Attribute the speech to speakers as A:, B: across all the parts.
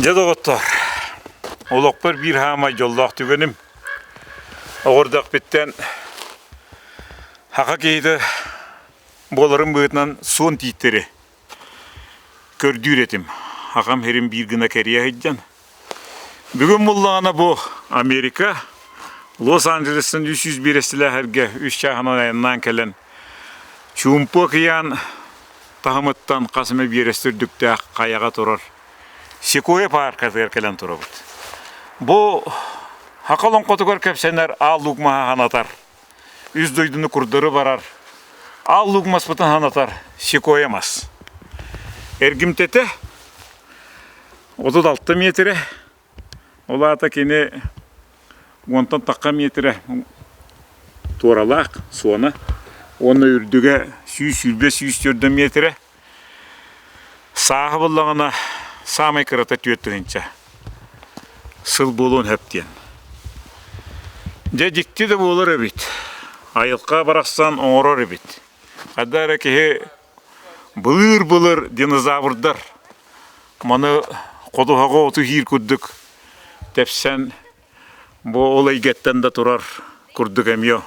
A: Жадоғыттар, олықпар бір хама жоллақ түгенім. Оғырдақ біттен хақа кейді боларым бұғытынан сон титтері көрді үретім. Хақам херім бір гына кәрия хайджан. Бүгін мұллағына бұл Америка, Лос-Анджелестің 300 берестілі әрге 3 шағынан айынан кәлін чумпо киян тағымыттан қасымы берестірдікті қаяға тұрар. Секуя парка кәлін тұры бұд. Бұл хақалын қотығар кәпсенер ал лұғмаға ханатар. Үз дойдыны күрдірі барар. Ал лұғмас бұтын ханатар. Секуя мас. Әргімтеті 36 метрі. Ола ата кені 10 таққа метрі туралақ суаны. Оны үрдіге 100-104 метрі. Сағы бұллағына самай кырата түйеттігінші. Сыл болуын әптен. Дәдікті де болыр әбет. Айылқа барақсан оңырыр әбет. Қадар әкеге бұлыр-бұлыр динозаврдар. Маны қодуғаға оты хир күрдік. Тәпсән бұл олай геттен да тұрар күрдік әмеу.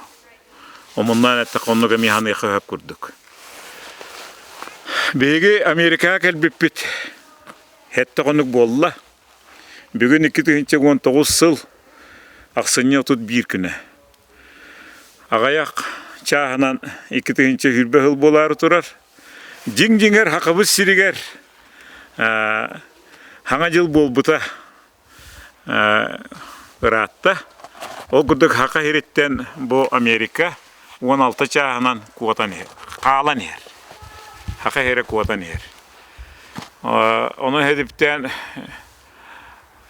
A: Омыннан әтті қонық әмейхан еқіғап күрдік. Беге Америка кәлбіппет. Хәтті қонық болла. Бүгін 2019 сыл ақсыне отыд бір күні. Ағаяқ чағынан 2020 жыл болары тұрар. Жин-жиңер хақыбыз сирігер. Хаңа жыл бол бұта ұратта. Ол күрдік хақа хереттен бұл Америка 16 чағынан қуатан ер. Қалан ер. Хақа хері қуатан ер. Оны хедіптен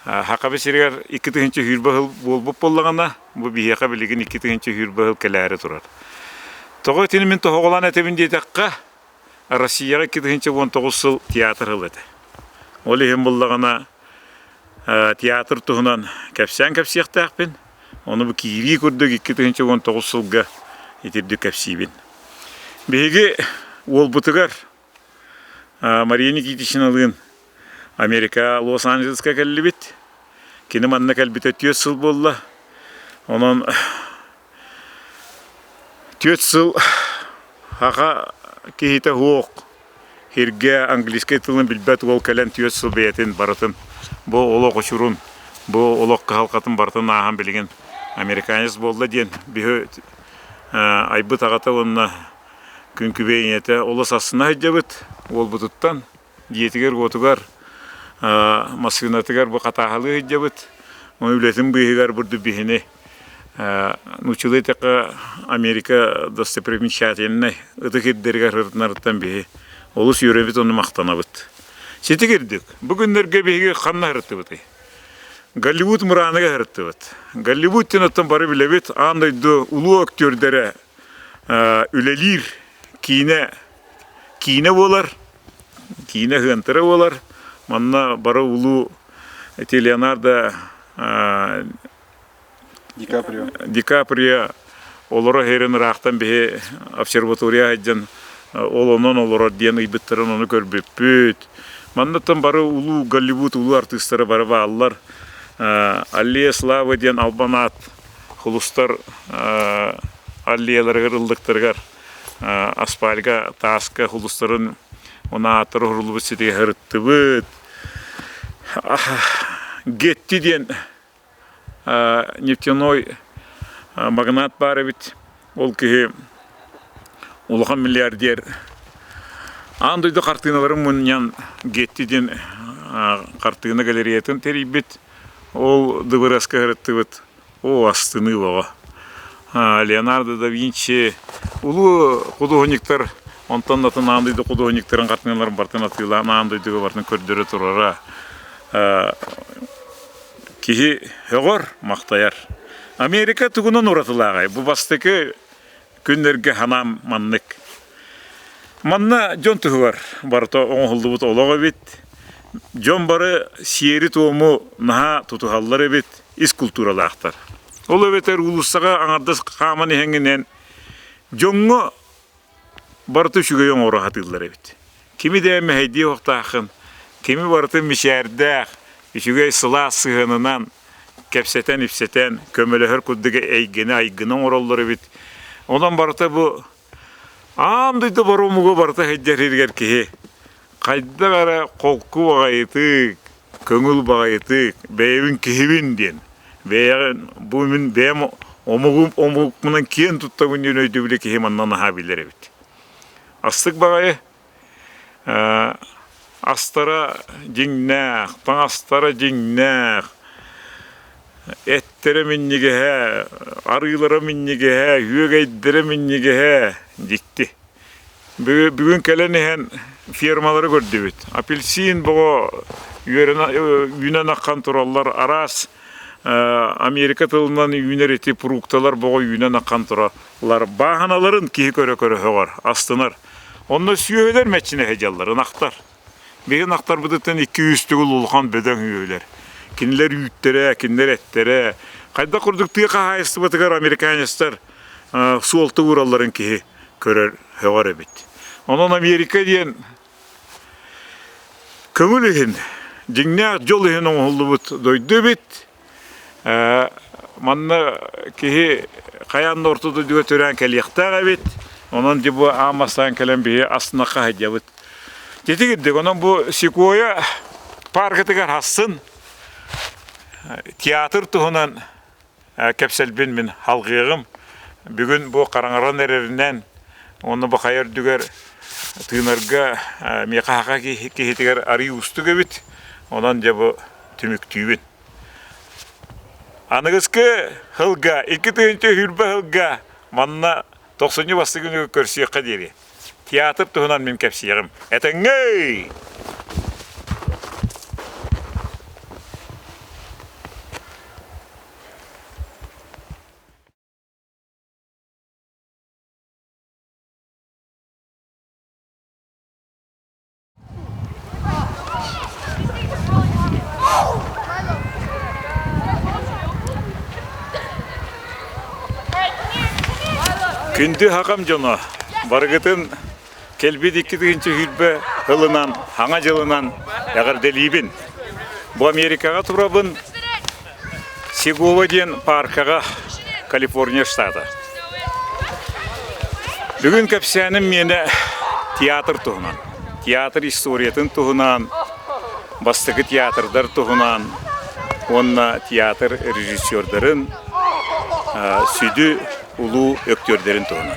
A: хақабы сирігер 2-тігінші хүрбағыл болбып болғана, бұл бейеқа білеген 2-тігінші хүрбағыл кәләрі тұрар. Тоғы тенімін тоғылан әтебін дейтаққа Россияға 2-19 сыл театр ғыл әді. Ол ехен болғана театр тұғынан кәпсияқты ақпен, оны бұл кейри көрдік 2-19 сылға етерді кәпсейбен. Бейге ол бұтығар Мария Никитична лын Америка Лос-Анджелесқа кәлі бет. Кені манна кәлбет 4 сыл болла. Онын 4 сыл хақа кейті хоқ. Херге английскай тылын білбәт ол кәлін 4 сыл бәйтін барытын. Бұл олық ұшырын, бұл олық қалқатын барытын ағам білген американец болды ден. Бүйі айбы тағата онына күн күбейінеті олы сасына өйдебіт. Ол бұтыттан диетігер ғотығар, масқинатығар бұл қатағалы өйдебіт. Оны үлетін бұйығар бұрды бейіне. Нучылы тәқі Америка достопримечательный ұтық еддергер ғыртынарыттан бейі. Олы сүйребет оны мақтана бұт. Сеті кердік. Бүгіндерге бейге қанна ғыртты бұты. Голливуд мұраныға ғыртты бұт. Голливудтен оттан бары білебет, андайды ұлы актерлері үлелер Кине болар, Кине ғантыры болар. Манна бары ұлу Леонардо Ди Каприо олары херін рақтан бе обсерватория айджан ол онын олары ден ұйбыттырын оны көрбеппет. Маннаттан бары ұлу Голливуд ұлу артистары бары бағалар. Аллея Славы ден албанат құлыстар аллеялары ғырылдықтырғар. Аспальга таска хулустарын она атыры хұрылы бұтсетеге ғырытты бұд. Гетті ден нефтяной магнат бары біт. Ол кеге ұлыған миллиардер. Андойды қартығыналарым мұниян Гетті ден қартығына галереятын тәрей біт. Ол дыбыраска ғырытты бұд. О астыны баға. Леонардо да Винчи улу художниктар онтан атын андайды художниктарын картиналарын бартын атыла андайдыгы бартын көрдөрө турара кихи хөгөр мактаяр. Америка тугунун уратылагай. Бу бастыки күннерге ханам маннык. Манна жон тугар барто оңолду бут олого бит. Жон бары сиери тому наха тутухаллары бит искультуралактар. Ол өбетер улуссаға аңардас қаманы хәңінен жоңғы барты шүгей оңыры хатылар әбет. Кими дәмі әйді оқтақын, кими барты мишәрдәқ, Üçüge sıla sığınınan kepseten ipseten kömölöhөр kudduga eygene aygının oralları bit. Ondan barata bu amdıydı barumugu barata heccerirger ki kayda gara kolku bağayıtık, köngül bağayıtık, beyevin kihibin diyen. Bu min beyem omugumdan kiyen tuttabın diyen öydü bile kihim annan ahabilleri bit. Astık bağayı astara jingnaq, astara jingnaq, ettere minnigehe, arılara minnigehe, yügeydere minnigehe dikti. Bugün kelenihen firmaları gördü bit. Apelsin bu yünen akkan turallar aras Amerika tılından yüner eti pruktalar bu yünen akkan turallar. Bahanaların kihi köre var, astınar. Onda süyeler meçine hecalları, naktar. Bir naktar bıdıktan 200 tügül ulkan beden hüyeler. Kinler yüttere, kinler ettere. Kayda kurduk tığa hayıstı batıkar Amerikanistler su oltu vuralların kihi körer hevar ebit. Onun Amerika diyen kömül ihin, jingnaq jol ihin oğullu bit, doydu bit. Manna kihi kayanın ortada götüren keliyaktağı bit. Onun dibu amastan kelen bihi aslına kahıca bit. Geti gittik, onun bu Sikoya parkıtıgar hassın. Tiyatr tuhunan kepsel min halgığım. Bugün bu karangaran ererinden onu bu hayır düger tığınarga mekahaqa kehitigar arı ustu gebit. Ondan bu tümüktüğün. Anıgız ki hılga, 2 tığınca hürbe hılga. Manna 90. bastı günü körsüye kaderi. Tiyatr tuhunan min kepsiyağım. Etengey! Kündü hakam jonu, bargıtın kelbid 2 tığınca hürbe hılınan, hana jılınan yagar delibin. Bu Amerikaga turabın Sigova diyen parkaga Kaliforniya ştata. Bugün kapsiyaным meni tiyatr tuhunan, tiyatr istoriyatın tuhunan, bastıgı tiyatrlar tuhunan, onna tiyatr rejissörlerin, südü ulu öktörlerin tuhunan.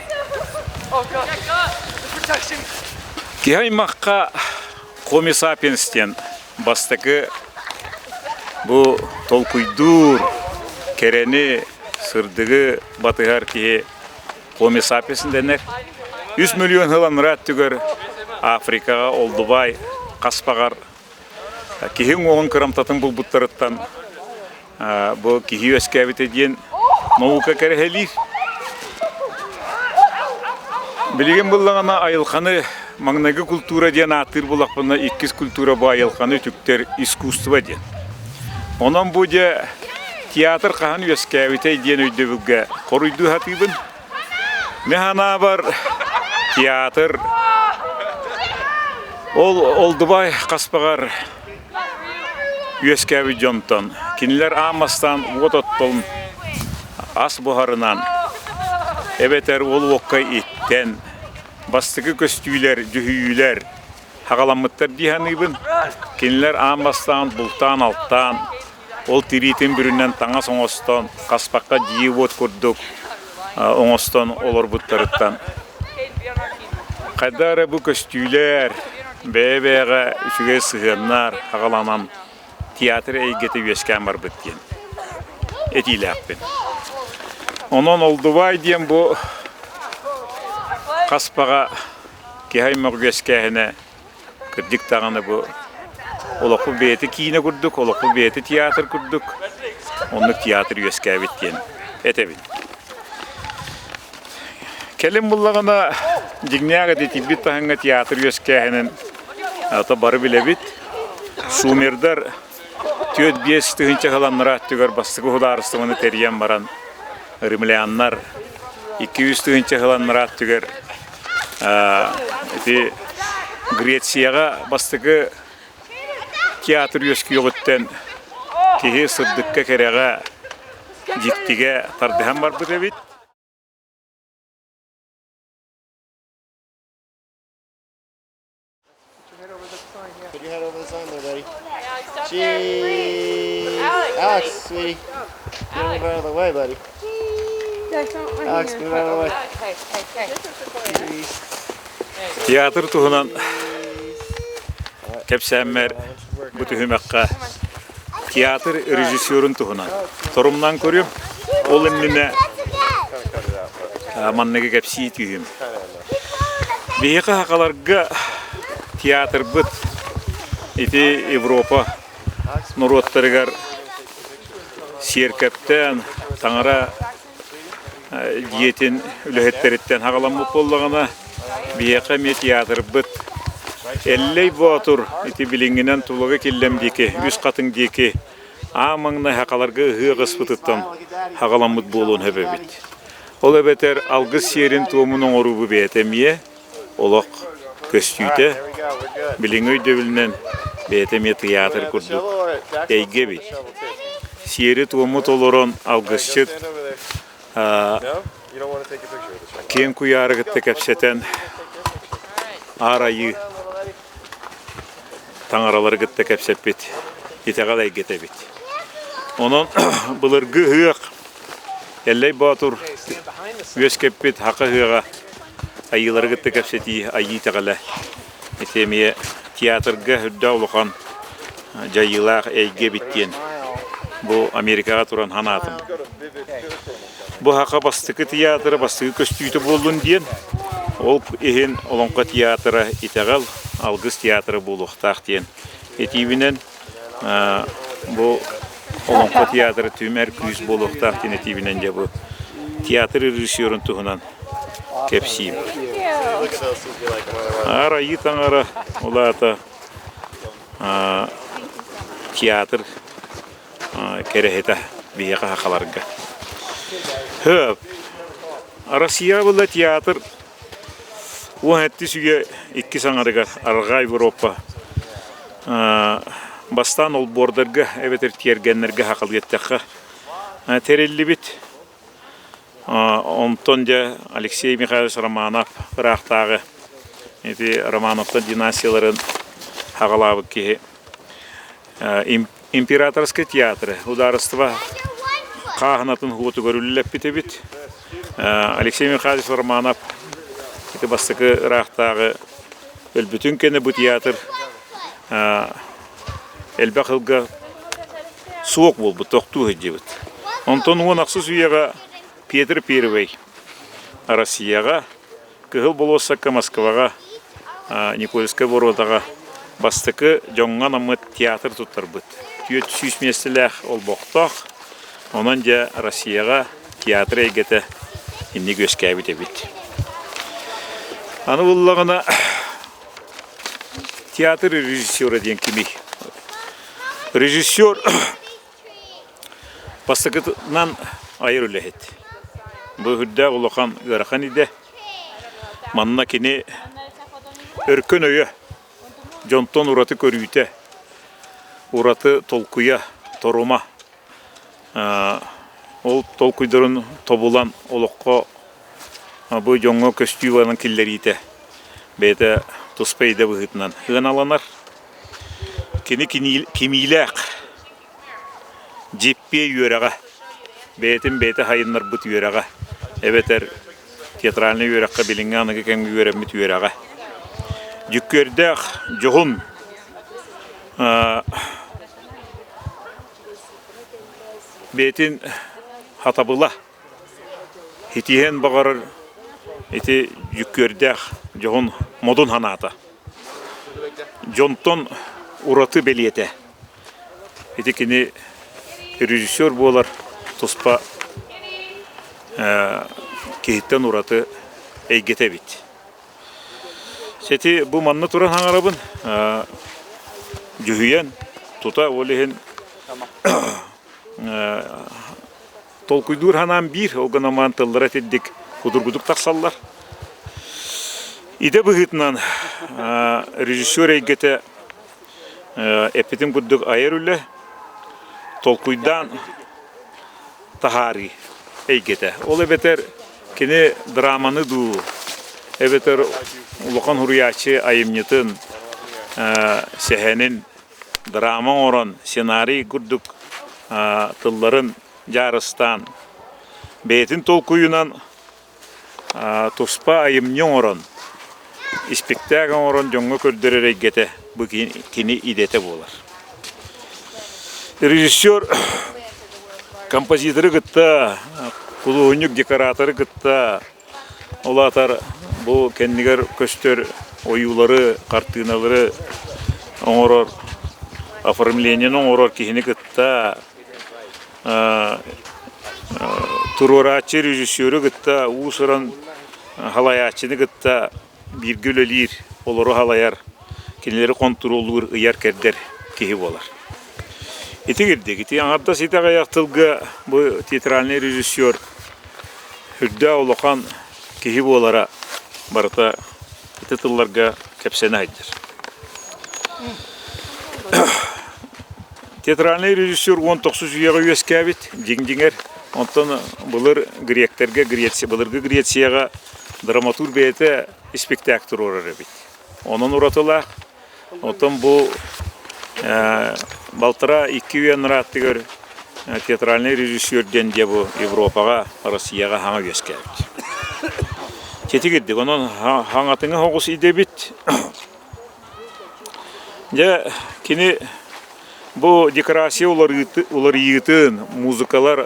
A: Kihaymakka Homo sapiens'ten bastıgı bu tolkuydur, kereni, sırdığı batıgar ki Homo sapiens denir. 100 milyon hılan rahat tüger Afrikaga oldu bay, kaspagar. Kihin oğun kıramtatın bulbutlarıttan bu kihi öskevit ediyen nauka kerehelir. Bilgen bullağına ayılkanı Magnagi kultura diyen atır bulakpına ikiz kultura bu ayılkanı tükter iskustva diyen. Onun bu da tiyatr kahan öskevite diyen öydevülge koruydu hatibin. Mehana var tiyatr oldu bay kaspagar öskevi jonton. Kiniler amastan votottolun as buharınan ebeter ol okkay itten bastıkı köstüler, cühüyüler hagalanmıttar dihanıbın. Kiniler amastan bultan alttan ol tiritin büründen tanga soğustan kaspakka jiyivot kurduk oğustan olur butlarıttan. Kadar bu köstüler bebeğe üçüge sığınlar hagalanan tiyatr eygeti üyesken var bittiyen. Etiyle hakkın. Onun oldu vay diyen bu kaspaga kihaymak üyeskehine kırdık tağını bu olakul beyeti kiyine kurduk, olakul beyeti tiyatr kurduk. Onluk tiyatr üyeskeh bittiyen. Etebin. Kelim bullağına Jignaga deti bit tahanga tiyatr üyeskehinin ata barı bile bit. Sumerdar tüyöt biyes tığınca kalanlara tüger bastıgı hudarıstımanı teriyen baran rimleyanlar 200 tığınca kalanlara tüger Gretsiyaga bastıgı tiyatr üyeski yoğutten Kihi sırdıkka kerega jiktige tardıhan var bu debit.
B: Put your head over the sign there, buddy. Cheese. Alex, sweetie. Get move out of the way, buddy. Alex, move out of the way.
A: Tiyatr tuhunan kepsemmer bu tühümekka tiyatr rejissörün tuhunan. Torumdan görüyorum. Ol emnine mannege kepsi tühüm. Biyeka hakalarga tiyatr bıt iti Evropa Norotlargar siyerkepten tangara diyetin ülehetleritten hakalanmak bollağına biyeka me tiyatr bıt elley boğatur iti bilinginen tulağı killem diki üst katın diki amangna hakalarga hıgıs bıtıttan hakalanmak bolun hebebit. Ola beter algı siyerin tuğumunun orubu beyetemiye olak köstüyte bilingöy dövülünen beyetemiye tiyatr kurduk eyge bit. Siyeri tuğumu toloron algısçıt ken kuyarı gıtta kepseten arayı tangaraları gıtta kepsep bit. İtegal eygete bit. Onun bılırgı hıyık elley batur göz kepbit haqı hıyığa ayıları gıtta kepseti ayı tegale etemiye tiyatrga hüdda ulukan jayılaq eyge bittiyen bu Amerikaga turan hanatım. Bu haqa bastıkı tiyatırı bastıkı köstüytü boldun diyen ol ehin olonqa tiyatırı itegal algыс tiyatırı buluqtaq diyen etibinen bu olonqa tiyatırı tümer küz buluqtaq diyen etibinen de bu tiyatr rejissörün tuhunan kepsiyim. Ara yitan ara olata tiyatr kereheta biyaka hakalarga. Höp. Arasiya bulla tiyatr o hetti süge iki sanarga arga Avrupa. Bastan ol borderga eveter tiyergenlerge hakal gettekka. Terelli bit. Ontonca Alexey Mikhailovich Romanov bıraktағы Romanov'tan dinasiyaların haqalabı ki İmperatorskiy teatrı udarıstva qahınatın huğutu görülülep bitebit. Alexey Mikhailovich Romanov bastıkı bıraktағы bütün kene bu teatr elbaqılga soğuk bol bu toqtuğu hedjebit. Onton uğun aqsız üyeға Петр I Россияға, кығыл болосаққа Москваға, Никольская воротаға бастықы жоңған амыт театр тұттар бұд. Түйет сүйіс местіләқ ол боқтақ, онан жа Россияға театр әйгеті инне көзке әбіт әбіт. Аны бұллағына театр режиссері ден кемей. Режиссер бастықынан айыр үләхет. Bu hüdda ulukan görəxən idi. Manna kini örkön öyü jonton uratı körüyte. Uratı tolkuya, toruma. Ol tolkuydurun tobulan oluqqa bu jongo köstüyvanın killeri ite. Beyte tuspayda bu hıtnan. Hıgan alanar. Kini kimiylaq. Jeppe yöreğe. Beytin beyte hayınlar bıt yöreğe. Eveter teatralny yörekka bilinganıgı kemgi yöremit yöreğe. Jükkerdaq johun beytin hatabıla hitihen bağırır iti jükkerdaq johun modun hanata. Jonton uratı beliyete. Iti kini rejissör bolar tospa kehitten uratı eygete bit. Seti bu manna turan hangarabın cühüyen tuta olihin tolkuydur hanan bir oğana mantıllara teddik kudurguduk taksallar. İde bıhıtnan rejissör eygete epitim kudduk ayarülle толкуйдан тахари эйгете. Ол эбетер кини драманы ду. Эбетер улахан хуриячы айымнетін сехенин драма орон сценарий гурдук тылларын жарыстан бетин толкуюнан туспа айымнен орон спектакль орон жоңго көрдөрөр эйгете бу кини идете болар. Режиссер композиторы гытта, кулуунюк декораторы гытта, олатар бу кеннигер көстөр оюлары, картиналары оңорор, оформлениенин оңорор кихини гытта, турорачы режиссеры гытта, уусыран халаячыны гытта биргүлөлир, олору халаяр, кенелери контроллур ыяр кердер кихи болар. Итигирдик, ити аңарда ситага яктылга бу театральный режиссер хүрдө улахан кихи болара барыта ити тылларга кепсене айдыр. Театральный режиссер 19 үйеға үйескәбит, жиң-жиңер, онтан бұлыр гректерге, бұлырғы Грецияға драматур бейті спектактор орары бит. Onun уратылақ, онтан бұл Балтыра 2 үйен ұраттығыр театральный режиссерден де бұл Европаға, Россияға хаңа үйескәбит. Кетігіддік, оның хаңатыңы хоғыс иде бит. Кені бұл декорация олар егітін, музыкалар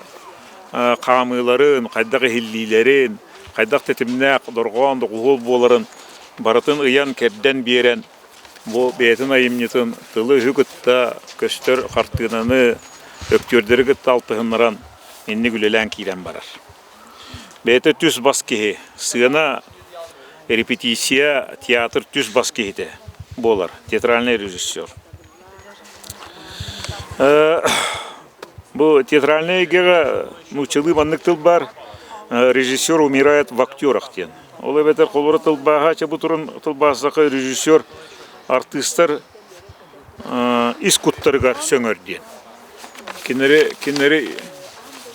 A: қамыларын, қайдағы хиллилерін, қайдақ тетімнәк, дұрған, дұғыл боларын, барытын ұян кәдден берен, бұл бәйтін айымнетін тылы үгітті, көстер қартынаны, өктөрдері күтті алтығыныран, енні күлелән кейлен барар. Бәйті түс бас кеге, сығына репетиция, театр түс бас кегеде болар, театральный режиссер. Бұл театральный егеға нучылы баннык тыл бар, режиссер умирает в актерах тен. Ол әбетер қолыры тыл баға, че бұтырын тыл бағасақы режиссер артистар искуттарығар сөңірден. Кенері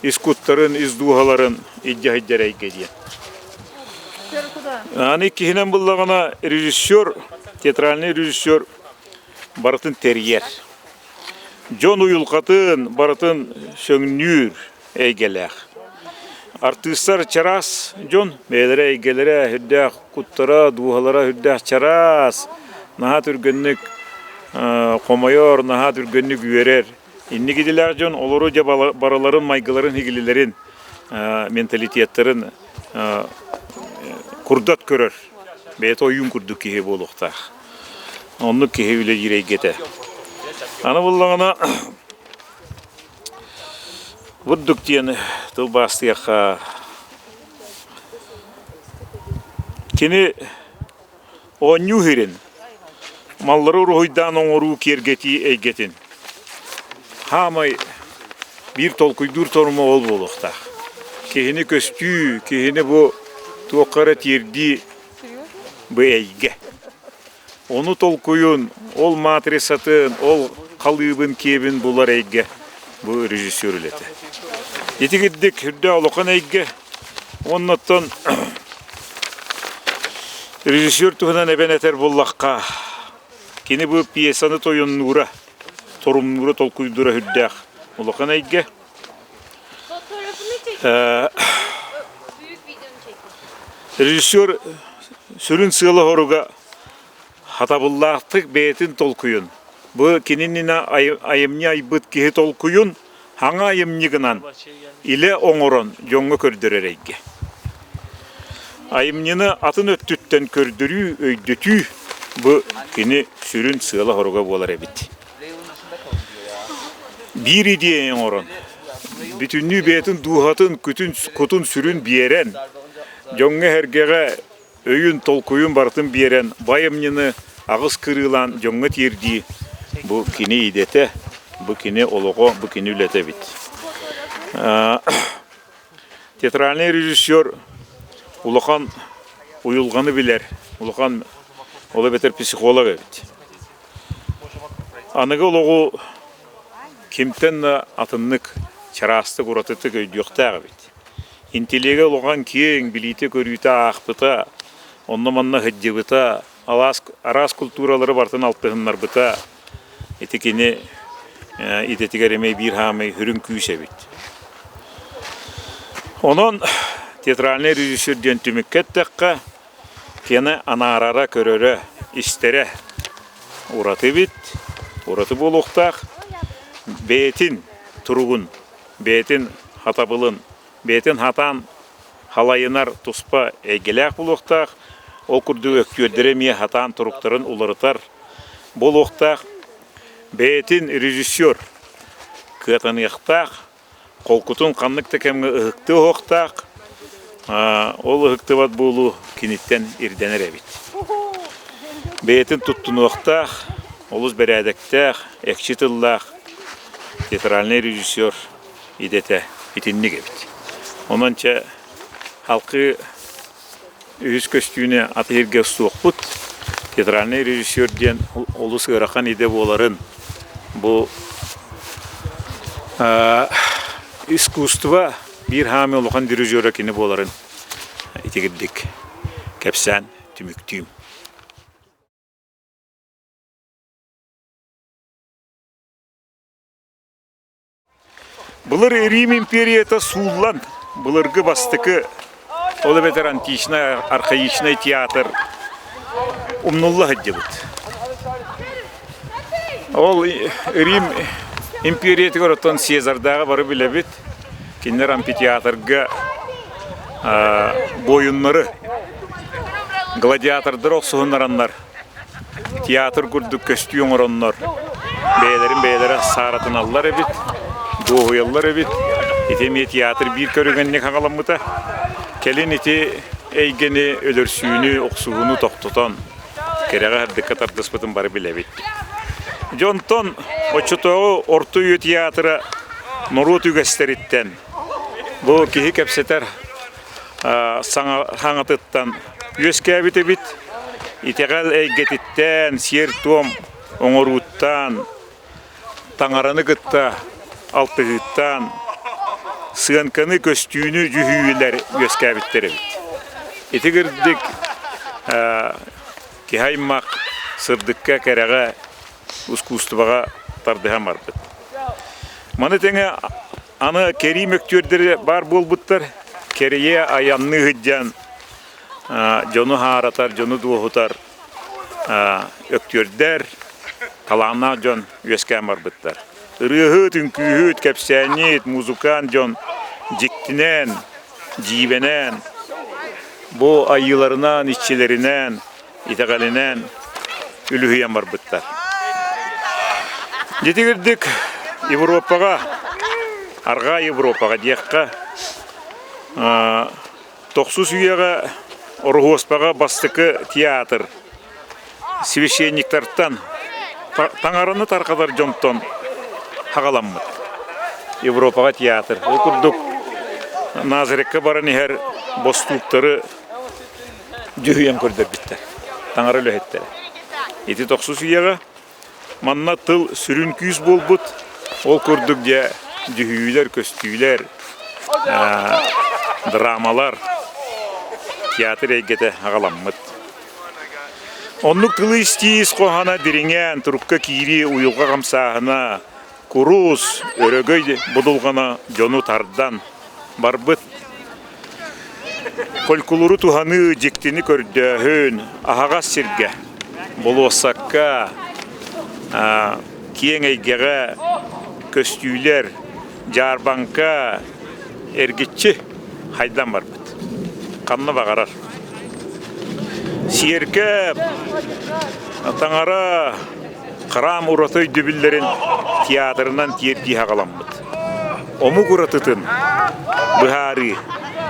A: искуттарын, издуғаларын иддя-иддер әйгеден. Аны кейінен бұллағына режиссер, театральный режиссер барытын терьер. Жон уюлқатын барытын сөңнүр әйгеләқ. Артистар чарас, жон бәйлері әйгелері хүддәқ құттыра, дуғалара хүддәқ чарас, наға түргеннік қомайор, наға түргеннік үйерер. Инни кеділер жон олыру жа бараларын, майгыларын, хигілілерін, менталитеттерін құрдат көрір. Бәйті ойын күрдік кеге болуқтақ. Онны кеге үлі jirey gete. Аны бұллағына бұддық дейін тұл бастияқа кені оңю херін маллары рухайдан оңыру кергеті әйгетін. Хамай bir толкуйдур торма ол болуқтақ. Кехіне көстүү, кехіне бұ тоқары терді бұ әйге. Onu толкуюн, ол матрисатын, ол қалыбын кебін бұлар әйге. Бұ режиссер үлеті. Етігіддік хүрді алуқан әйге. Оннаттан режиссер тұғынан әбен әтер боллаққа. Кені бұ пьесаны тойын нұра, торум нұра толкуйдура хүрдіғ. Олуқан әйге. Режиссер сүрін сылы хоруға хатабыллақтық бәйтін толкуюн. Бұ кенініне айымне айбыт кеге толкуюн, хаңа айымнегінан иле оңырын жоңғы көрдірер әйге. Айымнені атын өттіттен көрдірі өйдөті бұ кені сүрін сылы хоруға болар әбіт. Bir идеяң орын. Бүтінні бәйтін дуғатын күтін сүрін берен, жоңғы әргеға өйін толкуюн бартын берен, байымнені ағыз кырылан жоңғы терді. Бұ кені идеті, бұ кені олығы, бұ кені үлеті бит. Театральный режиссер улахан уйылғаны білер. Улахан олы бетер психолог бит. Анығы олығы кемтен атыннык чарасты куратыты көйдіқтағы бет. Интелеге олған кең білейті көрүйті ақпыта, онны манна хыджыбыта, арас культуралары бартын алтығынлар бұта, етекені идетігеремей бір хамай хүрін күйсе бет. Onun театральный режиссерден түміккеттіққа кені анарара көрөрі істері ураты бит, ураты болуқтақ, бетин тұруғын, бетин хатабылын, бетин хатан халайынар тұспа әйгеләқ болуқтақ, ол күрді өккөлдіреме хатан тұруқтарын ұлырытар болуқтақ, бетин режиссер кытанықтақ, қолқытын қаннықты кәмгі ұхықты оқтақ, ол ұхықты бат болу кенеттен ирденер әбет. Бетин тұттын оқтақ, олыз бәрәдіктақ, әкшітіллақ, театральный режиссер идете итинник әбет. Онанча халқы үйіз көстүйіне атығырға суық бұд, театральный режиссерден олыз ұрақан иде боларын бұл искусство bir hami olğan dirijöre kini boların itigirdik kepsen tümüktüyüm. Бұлар Рим империята суллан, бұларғы бастықы олы бетер античный, архаичный театр умнулла хаддебіт. Ол Рим империята көріттен Сезардағы бары білебіт. Кинер амфитеатрга бойынлары, гладиатордар оқсығынларанлар, театр күрдік көстүйін оранлар, бәйлерін саратын аллар әбет, доғыяллар әбет, етеме театр бір көрігенне қағаламыта, келін ете әйгені өлірсүйіні оқсығыны тоқтотан, кереға әрдікка тардыспытын бары білебет. Жонтон, очытоғы орты үйі театры Нұрут үгестеріттен, бұл кейі кәпсетер саңатыттан өскәбіті бит, итеғал әйгетіттен, сертуам оңыруттан, таңараны күтті алтығыттан, сығанқаны көстүйіні жүхүйілер өскәбіттері бит. Етігірдік кейаймақ сырдыққа кәріға ұскустываға тардыға марбыт. Маны теңе аны керим өктөрдері бар болбуттар, керее аянны ғыджан, жону харатар, жону дуғытар өктөрдер, қалана жон өскән барбыттар. Үріғыт, үнкүйіт, кәпсәнет, музыкан жон жиктінен, жибенен, бұл айыларынан, ишчелерінен, итағалінен үліғиян барбыттар. Жетігірдік Европаға, арға Европаға дейққа, тоқсыз үйеға, орғоспаға бастықы театр, священниктарттан, таңарыны тарқадар жонтон хағаламмыд. Европаға театр. Ол күрдік Назарекке баран ехер бостуқтары дүйен көрдер біттер. Таңары лөхеттері. Еті тоқсыз үйеға, манна тыл сүрін күйіз болбыд. Ол көрдік де дүхүйлер, көстүйлер, драмалар, театр әйгеті ағаламмыд. Онлық тылы істейіз қоғана диренген, тұрыққа кейри ұйылға қамсағына, күрус, өрөгөй бұдылғана жону тардан барбыд. Қолкулыры туғаны жектені көрді, ағағас серге, болуасаққа, кең әйгеға, көстүйлер, жарбанка, әргетші хайдан бар бұд. Қанны бағарар. Сиеркеп, таңара, қырам ұратой дүбілдерін театрынан терді хағалам бұд. Ому құратытын, бұхары,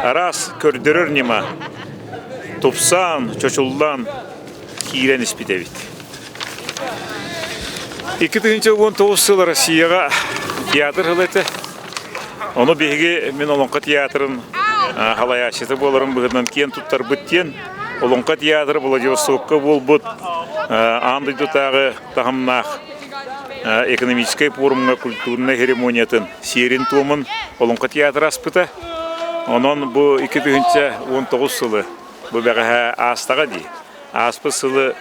A: арас көрдірір нема, топсан, чочулдан, кейрен іспетевит. 2019 жыл Россияға театр ғылеті. Оны беге мен Олонқа театрын халаяшеті боларын бұғынан кен тұттар бүттен. Олонқа театры Владивостокқа бол бұд. Андыйды тағы тағымнақ экономической форумга культурный церемониятын сирин томын олонқа театр аспыта. Онон бу 2019 сылы бу бәгә астага ди. Аспы сылы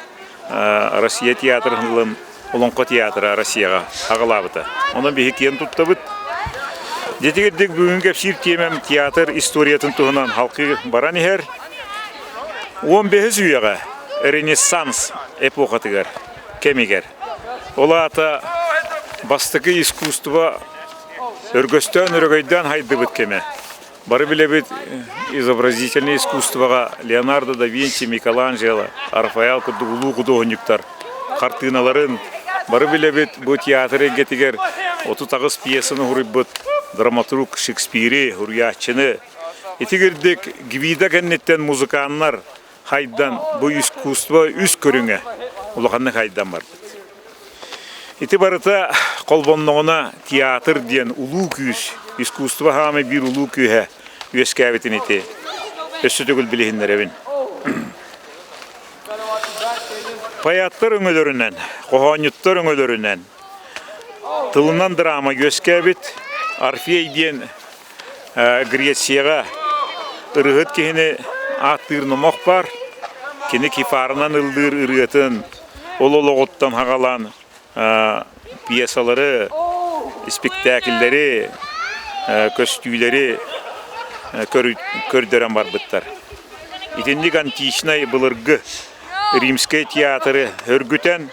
A: Россия театрының олонқа театры Россияга агылабыта. Онон бехикен туттабыт. Детигердик бүгүн кепсир темем театр историятын туһунан халкы баран ихер. 15 үйәгә Ренессанс эпохатыгар кемигер. Олата бастыкы искусство өргөстөн өргөйдөн хайды бит кеме. Бары биле бит изобразительное искусствоға Леонардо да Винчи, Микеланджело, Рафаэл кудулу художниктар картиналарын бары биле бит бу театры гетигер 39 пьесаны хурибыт драматург Шекспири, Хурьяччыны. Итигердик гвида кеннеттен музыканнар хайдан бу искусство үз көрүңө улаханны хайдан бар. Ити барыта колбонногуна театр диен улуу күйүс, искусство хаме бир улуу күйө үескәбитин ити. Өссөтөгүл билихиннеребин. Паяттар өңөлөрүнөн, кохонюттар өңөлөрүнөн тылынан драма үескәбит, Орфей диен Грецияга ырыгыт кихини аттырнымок бар, кини кифарынан ылдыр ырыгытын, олологоттан хагалан пьесалары, спектакльлери, көстүйлери көрдөрөн барбыттар. Итинник античный былыргы римский театры өргүтен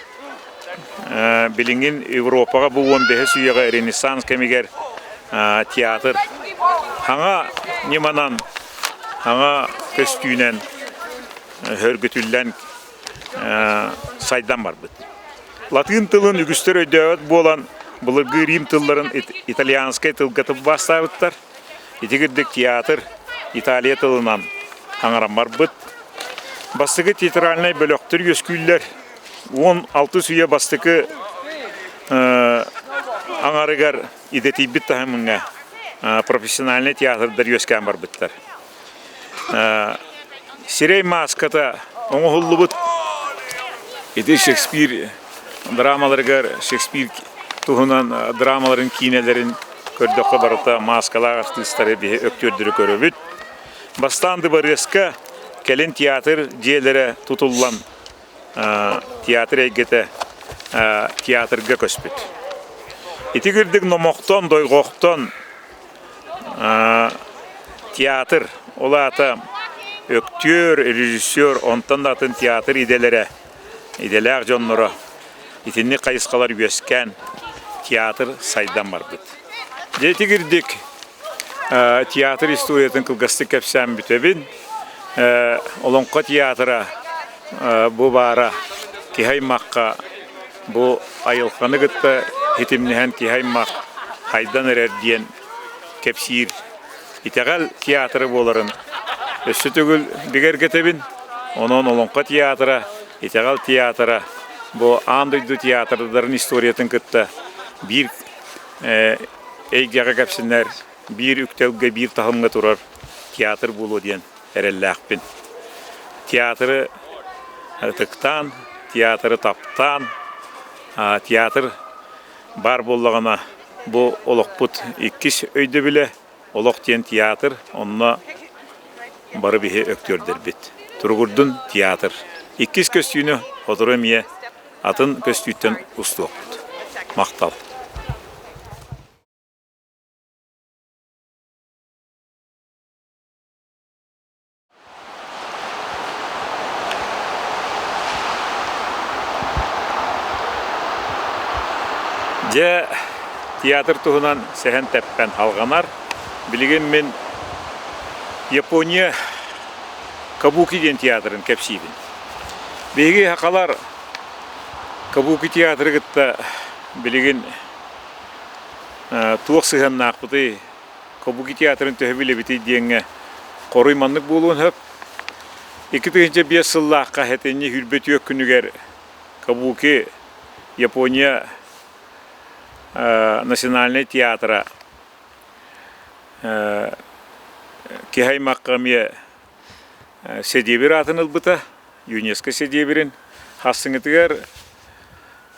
A: билингин Европага бу 15 үйөгө Ренессанс кемигер театр. Хаңа неманан, хаңа көстүйнен өргүтүллен сайдан барбыт. Латын тылын үгүстөр өйдөт болан былыргы рим тылларын итальянский тылгатып бастабыттар. Итигирдик театр Италия тылынан хаңаран барбыт. Бастыкы театральный бөлөктөр өскүллер 16 сүйе бастыкы аңарыгар идетибит тахымыңа профессиональный театрдар өскән барбыттар. Сирей маската оңохуллубут ити Шекспир драмаларыгар Шекспир туһунан драмаларын кинелерин көрдөккө барыта маскалар артисттары бе өктөрдүрү көрөбүт. Бастанды барыска келин театр жээлери тутулган театр эгете театрга көспүт. Итигирдик номоктон дойгоктон театр олата өктөр, режиссер, онтан атын театр иделери, иделер жоннора, итинни кайыскалар үескән театр сайдан барбыт. Жетигирдик театр историятын кылгасты кепсән бүтөбин, олонқа театра бу бара кихаймакка бу айылқаны гытта хитимнеһен кихаймак хайдан эрер диен кепсир итегал театры боларын өссө түгүл бигер кетебин. Онон олонқа театра, итегал театра бу андойду театрдарын историятын кытта бир эйгеге кепсинер, бир үктелге бир тахымга турар театр болу диен эрелләкпин. Театры тыктан, театры таптан, театр бар боллагана бу олокпут 2 өйдө биле олок тен театр, онна бары бихе өктөрдөр бит. Тургурдун театр. 2 көстүнү отурамия атын көстүттен устук. Мактал. Же театр туһунан сәһән тәппән халганар билеген мен Япония Кабуки ден театрын кепсибин. Беги хакалар Кабуки театры гытта билеген туаксыган нақпыты Кабуки театрын төһбиле бити деңге корыйманлык болуун хөп 2005 сыллакка хетенне хүрбөтү күнүгер Кабуки Япония национальный театра кихаймаккамия седебир атын ылбыта ЮНЕСКО седебирин хасыңытыгар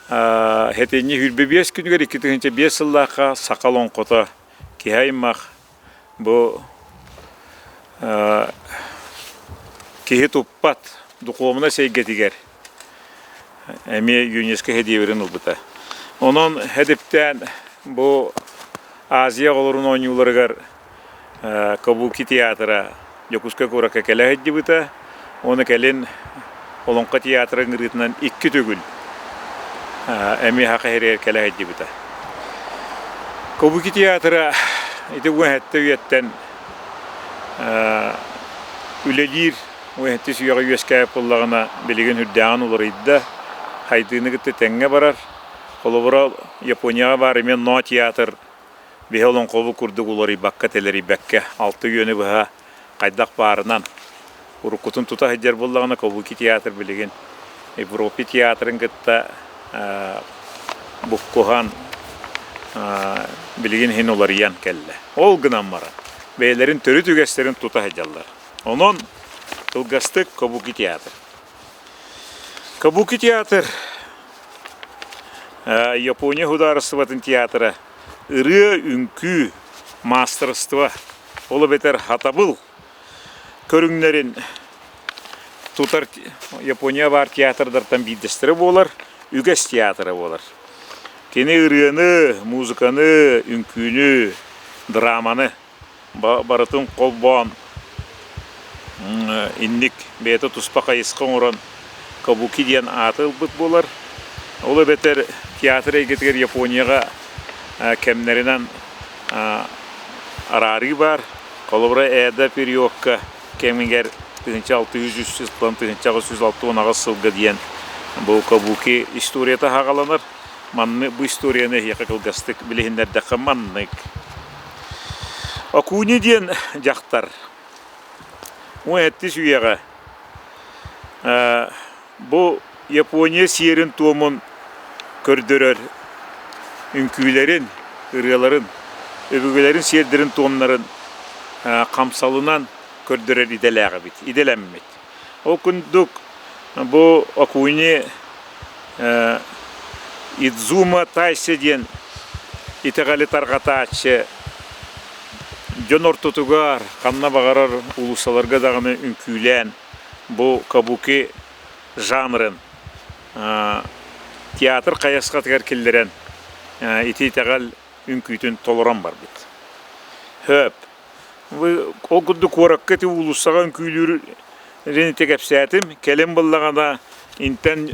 A: Хетенне хүрбе 5 күнгөр 2005 жыллаqa сақалон қота кихаймақ бу кихи туппат дұқуымына сейгетігер әме ЮНЕСКО хедеверін ұлбыта. Онын хедіптен бу Азия оларын ойнуларығар Кабуки театра Якуска Курака кәлі хедді бұта. Оны кәлін Олонқа театрын ғырытынан 2 төгіл әме хақы херер кәлі хедді бұта. Кабуки театра ити өңәтті үйеттен үлелер өңәтті сүйеға үйескәйіп болағына білеген хүрдәғын олар идді. Хайдыны күтті тәңге барар. Қолыбыра Японияға бар емен но театр бе олон қолы күрдік олары баққа тәлері бәкке 6 үйені бұға қайдақ барынан ұрыққытын тұта хәдер болағына Кабуки театр білеген Европи театрын күтті бұққуған білген хен олар ян кәлі. Ол ғынан мара. Бәйлерін түрі түгестерін тұта хәдялар. Onun ылғастық Кабуки театр. Кабуки театр Япония хударыстыватын театры ыры үнкі мастерства олы бетер хатабыл көріңлерін тұтар Япония бар театрдартан бидістірі болар, үгес театры болар. Кені ырыны, музыканы, үнкүйні, драманы барытын қолбан инник беті тұспақа есқын оран Кабуки ден аты ұлбыт болар. Олы бетер театр егетігер Японияға кәмнерінен арары бар. Қолыбыра әді периодқа кәмінгер 1600-1906 сылғы дейін бұл Кабуки историята хағаланыр. Манны бұл историяны еқі қылғастық білігіндердіқі маннык. Акуни дейін жақтар. Ол әтті сүйеға. Бұл Япония сиерін туымын көрдірер үнкүйлерін, ұрғаларын, өбігілерін сердерін туымларын қамсалынан көрдірер иделәғі бит, иделәммет. Ол күндік бұл Акуни Идзума Тайсы ден итеғалі тарғатачы жон ортотуғар, қанна бағарар ұлысаларға дағыны үнкүйлән бұл Кабуки жанрын театр қаясқа тігер келдерен ити-тағал үнкүйтін толыран бар бит. Хөп. Ол күнді қораққа те ұлысаға үнкүйлерін тегеп сәтім, кәлем болағада интен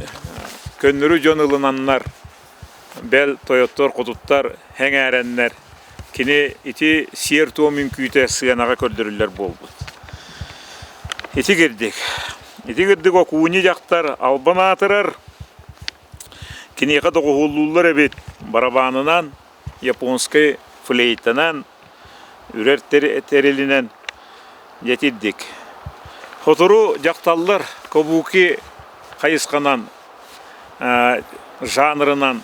A: көннірі жон ылынаннар, бәл тойоттар, құтыттар, әң әрәннер, кені ити сиер туым үнкүйті сығанаға көрдірілер бол бұд. Ити кердік. Ити кердік Акуни жақтар албан атырар. Кенеға доғылулар әбет барабанынан, японскай флейтанан, үрер терелінен жетеддік. Хотыру жақталар Кабуки қайысқанан, жанрынан,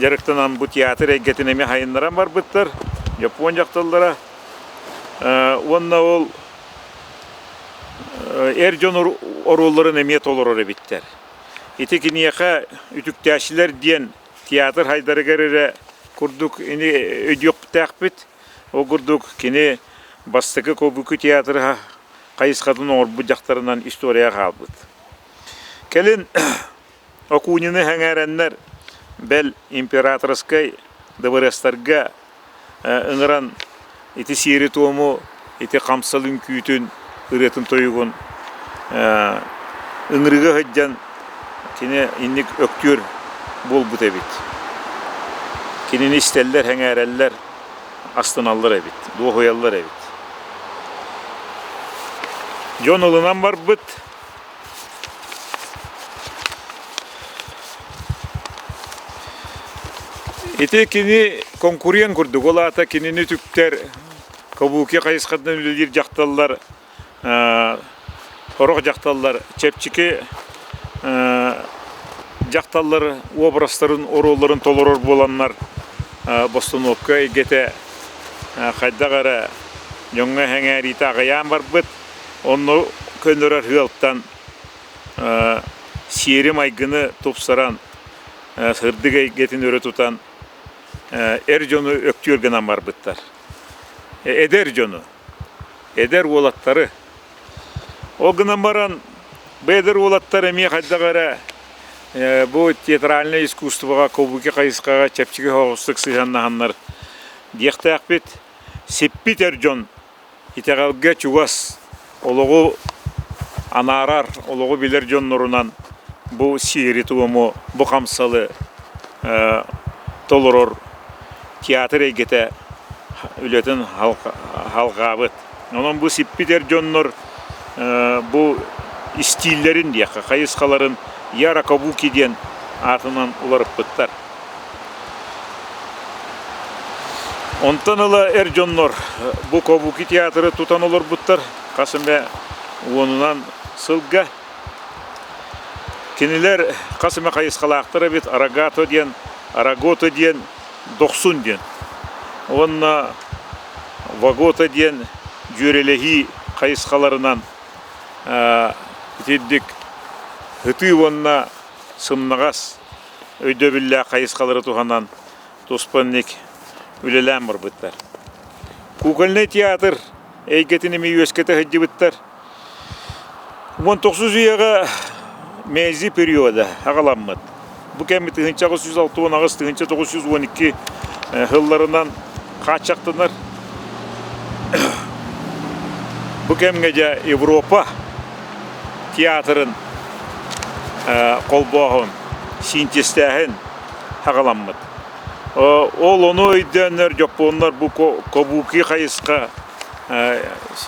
A: жарықтанан бұ театр әгетінеме хайынларан бар бұттар, Япон жақталара. Онна ол әр жон оруларын әмет олар әбеттер. Ити кенеға үтіктәшілер ден театр хайдарыгары күрдік өдек бітәқ біт. О күрдік кене бастықы Кабуки театры қайысқатын орбы жақтарынан история қалбыд. Кәлін Акунины әңәрәнлер бәл императорскай дыбырастарға ұңыран ити сері туымы, ити қамсалын күйтін ұретін тойығын ұңырығы ғыджан кені инник өктөр бол бұт әбет. Кенен істеллер, әңәрәллер астыналлар әбет, доғояллар әбет. Жон ұлынан бар бұт. Ете кені конкурен күрдік. Ол ата кенені түктер Кабуки қайысқадын өлелер жақталылар, ұрық жақталылар, чепчіке жақталылар, обрастарын, ороларын толырыр боланлар Бостановка егеті қайдағары жоңға әңәр иті ағаян бар бұд. Оны көнлерар ғылттан сері майгыны топсаран Hırdıgay getin öre tutan Erjonu öktürgen var bittar. Eder jonu. Eder olatları. O gınamaran Бедер олаттары ме қайдағара бұл театральное искусствоға, көбуке қайысқаға, чәпчіге хоғыстық сыйханнаханнар. Дияқта ақпет, сеппит әржон, итеғалға чуғас, олығы анарар, олығы білер жон нұрынан бұл сири туымы, бұл қамсалы толырор театр егеті үлетін халғабыт. Онын бұл сеппит әржон нұр бұл стильдерин дияққа, қайысқаларын яра кабукиден атынан уларып бұттар. Онтан ұла әржоннор бұл кабуки театры тұтан олар бұттар. Қасымбе онынан сылға. Кенелер қасымбе қайысқалақтары бет арагато ден, арагото ден, 90 ден. Онна вагото ден жүрелеги қайысқаларынан Теддік ғыты онына сымнағас өйді білі қайысқалары туғанан тоспаннек үлеләм бұр бұттар. Кукольный театр әйгетінімі өскеті ғыдды бұттар. 19 үйеға мәзі периода ағаламмыд. Бұл кәмі 1906-1912 ғылларынан қачақтынар. Бұл кәміге де Европа театрын қолбағын, синтестәхін хағаламмыд. Ол оны өйденер жопонлар бұл кабуки қайысқа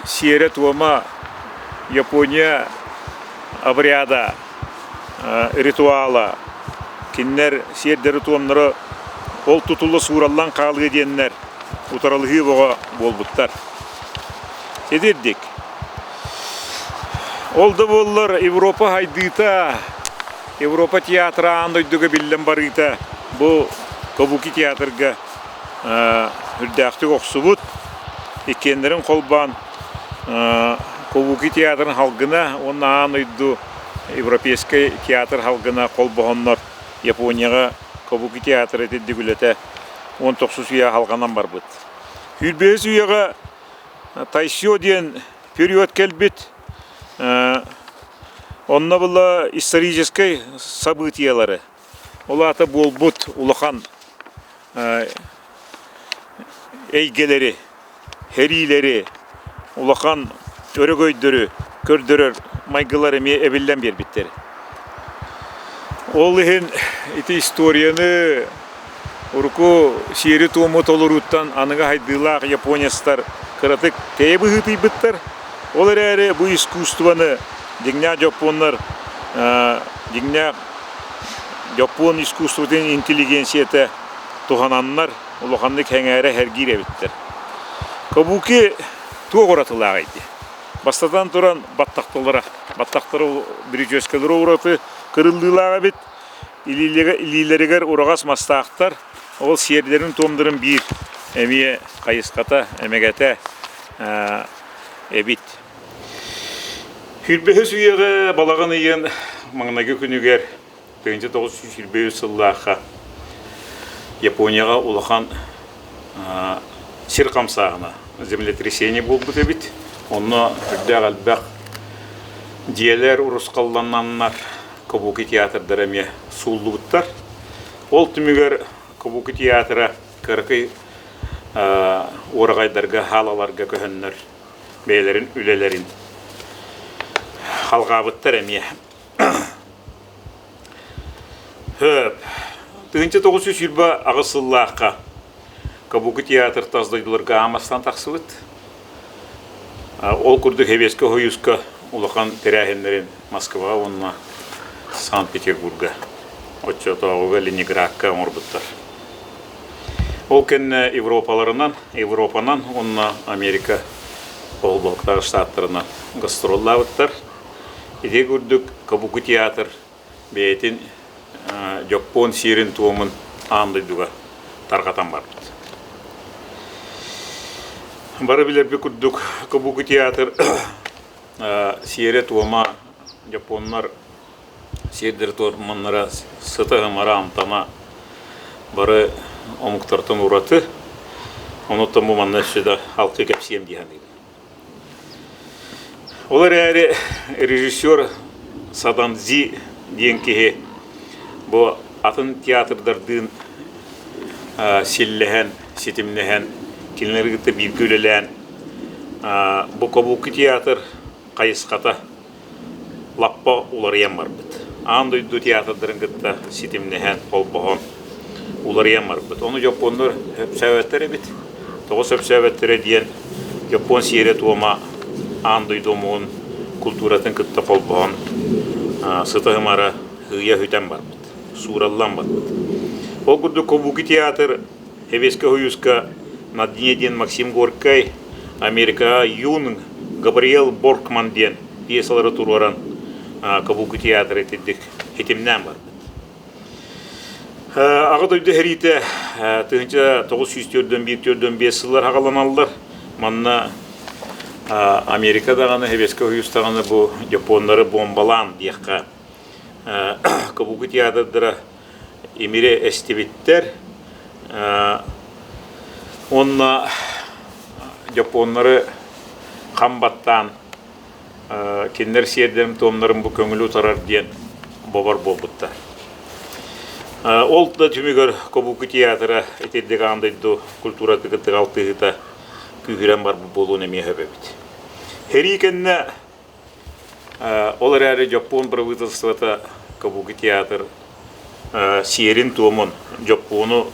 A: сиере туама Япония обряда, ритуала, кеннер сиердері туамнары ол тұтылы сураллан қалғы деннер ұтаралығы боға болбыттар. Седердік. Олды болылар Европа хайдыта, Европа театры андойдығы білден барыта. Бұл кабуки театрға үрдәқті қоқсы бұд. Екендерін қолбан кабуки театрын халғына, оны андойды Европейский театр халғына қолбағынлар Японияға кабуки театры деді күлеті 19 үйе халғанан бар бұд. Үрбез үйеға Тайсё ден период кәлбет. Онна была исторической событиялары. Олата болбут улахан эйгелери, херилери, улахан өрөгөйдөрү, көрдөрөр майгылары ме эбилден бербиттер. Ол ихин ити историяны урку сиери тууму толуруттан аныга хайдылаак япониястар кыратык тейбы хытыйбыттар. Олар әрі бұл искусствоны дегня жапонлар, дегня жапон искусствотын интеллигенцияты туғананлар улаханны кәңәрі әргер әбіттер. Кабуки туға қоратылағайды. Бастадан тұран баттақтары бірі ораты кырылдылаға бет, илилерігер орағас мастақтар, ол сердерін томдырын бір әмие қайысқата, әмегәті әбит. Хүрбехі сүйеғі балаған ең маңнағы күнігер 1923 сыллаға Японияға улахан сир қамсағына землетрясение болып өтебет. Оны үрдәғ әлбәқ диелер ұрысқалдананнар кабуки театрдар әме суллы бұттар. Ол түмігер кабуки театры кірқи орағайдарға, халаларға көхіннер бәйлерін, үлелерін халғабыттар әме. 1920 ағысыллаққа кабуки театр таздайдыларға амастан тақсыбыт. Ол күрді хебескі хойысқа улақан тәрәхенлерін Москва, онына Санкт-Петербурга, Отчетауға, Ленинградқа орбыттар. Ол кәнне Европанан, онына Америка олбалықтағы штаттарына гастроллабыттар. Иде күрдік кабуки театр бәйтін Жапон сирин туымын андайдуға тарғатан барбыт. Бары білербе күрдік кабуки театр сире туыма Жапонлар Сиердер тор маннара сыта мара амтама бары омуктартан ураты. Онуттан бу манна шеда халкы кепсием дигән. Олар әрі режиссер Садамзи деген кеге бу атын театрдардын силләһән, сетимнәһән, кинләргә билгелән бу кабук театр кайыската лаппа улар ям бар бит. Андый ду театрдарын гытта сетимнәһән колбогон улар ям бар бит. Оны японнар сәвәттәре бит. Тогы сәвәттәре дигән япон сире тума андый домон культуратын кытта колбогон сытымара хыя хүтән бар бит. Сураллан бар бит. Ол гүрдү кабук театр Хевеске Хуюска Наднеден Максим Горький Америка Юн Габриэл Боркман ден пьесалары тураран кабук театр этедик хетимнән бар. Ага дойды хәрите тыгынча 904-5 еллар хагаланалар. Манна Америкада гана Хевеске Хуюста гана бу японнары бомбалан диякка кабук театрдыра эмире эстебиттер. Онна японнары камбаттан киндер сиердерим томнарын бу көңүлү тарар диен бабар болбуттар. Ол да түмүгөр кабук театры этедеги андайду культура тыгытык алтыгыта күйгүрен бар болуун эме хөбөбүт. Херикенне олар әрі Жапон правительството кабук театр сиерин томон Жапону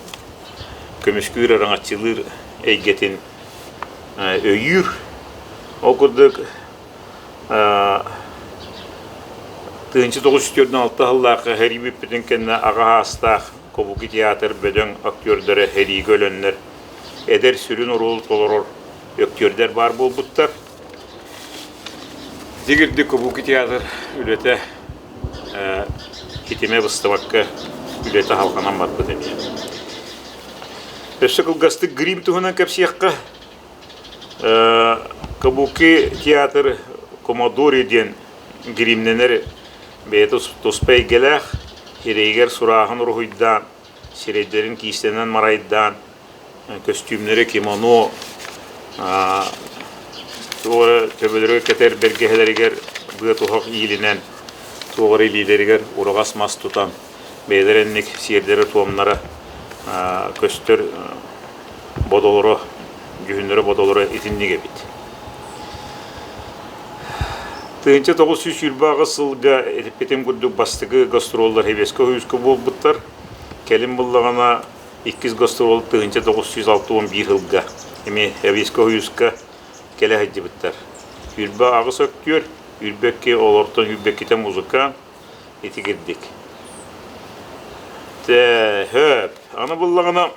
A: көмүскүр араңатчылыр эйгетин өйүр окурдук 1906 жылдагы херибип бүтүнкенне ага астак кабук театр бөдөң актерлері херигөлөннөр эдер сүрүн урул толорор актерлер бар болбуттар. Дегерде кабук театр үлете хитиме быстыбакка үлете халканан барбы деме. Өсі кылгасты грим туғынан кәпсияққа кабук театр комодори ден гримненер бейті тоспай келәқ херейгер сурағын ұрғыйдан сирейдерін кейістенен марайдан костюмнері кимоно тоғыры төбелері кәтер бергехелерігер бұғы тұхақ иілінен тоғыры илилерігер ұрығас мас тұтан бейдеренник сиердері туамнары көстер бодолору, жүхіндері бодолору етіндеге бит. Тыгынча 900 юлбағы сылға етіппетен күрдік бастығы гастроллар Хевеске Хуюска болбыттар. Келім бұллағана 2 гастрол тыгынча 961 жылға. Еме Хевеске Хуюска келі хаджы біттар. Юлба ағыс өктер, юлбекке олортан юлбеккете музыка еті кердік. Хөп, аны бұллағана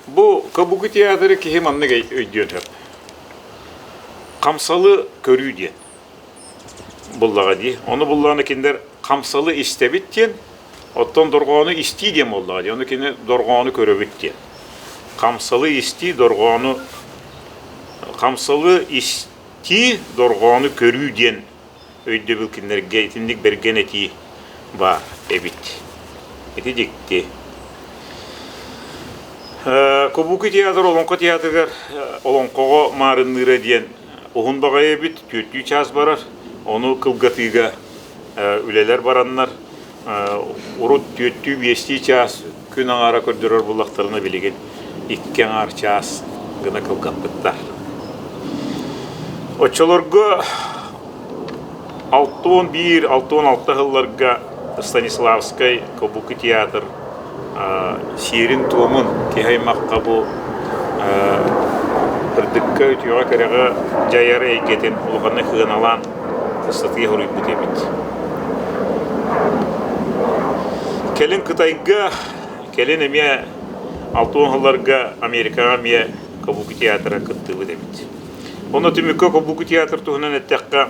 A: бұл кабук театры кеге манныға өйден хөп. Қамсалы көрі ден бұллаға дей. Оны бұллағаны кендер қамсалы істебет ден, оттан дорғаны істей ден бұллаға дей. Оны кендер дорғаны көребет ден. Қамсалы істей дорғаны көрі ден өйді бұл кендерге етіндік берген әті бар әбет. Эти дикти. Кабук театр олонко театргар олонкого марынныры ден оғын бағайы бит 4 час барар. Оны кылгатыга үлелер бараннар. Урут 4-5 час күн аңара көрдірер бұлақтарына білеген 2 аңар час гына кылгатпыттар. Очолорго 6-16 жылларга Станиславский кабук театр сиерин туомун кехаймаққа бұл үрдіккі өтеуға кәріға жайары әйгетін ұлғаны қығыналан ұстатыға ғұрып бұтебет. Келін Қытайға, келін әме 6 жылларға Америкаға ме кабук театры күтті бұтебет. Оны түміккі кабук театр туғынан әттәққа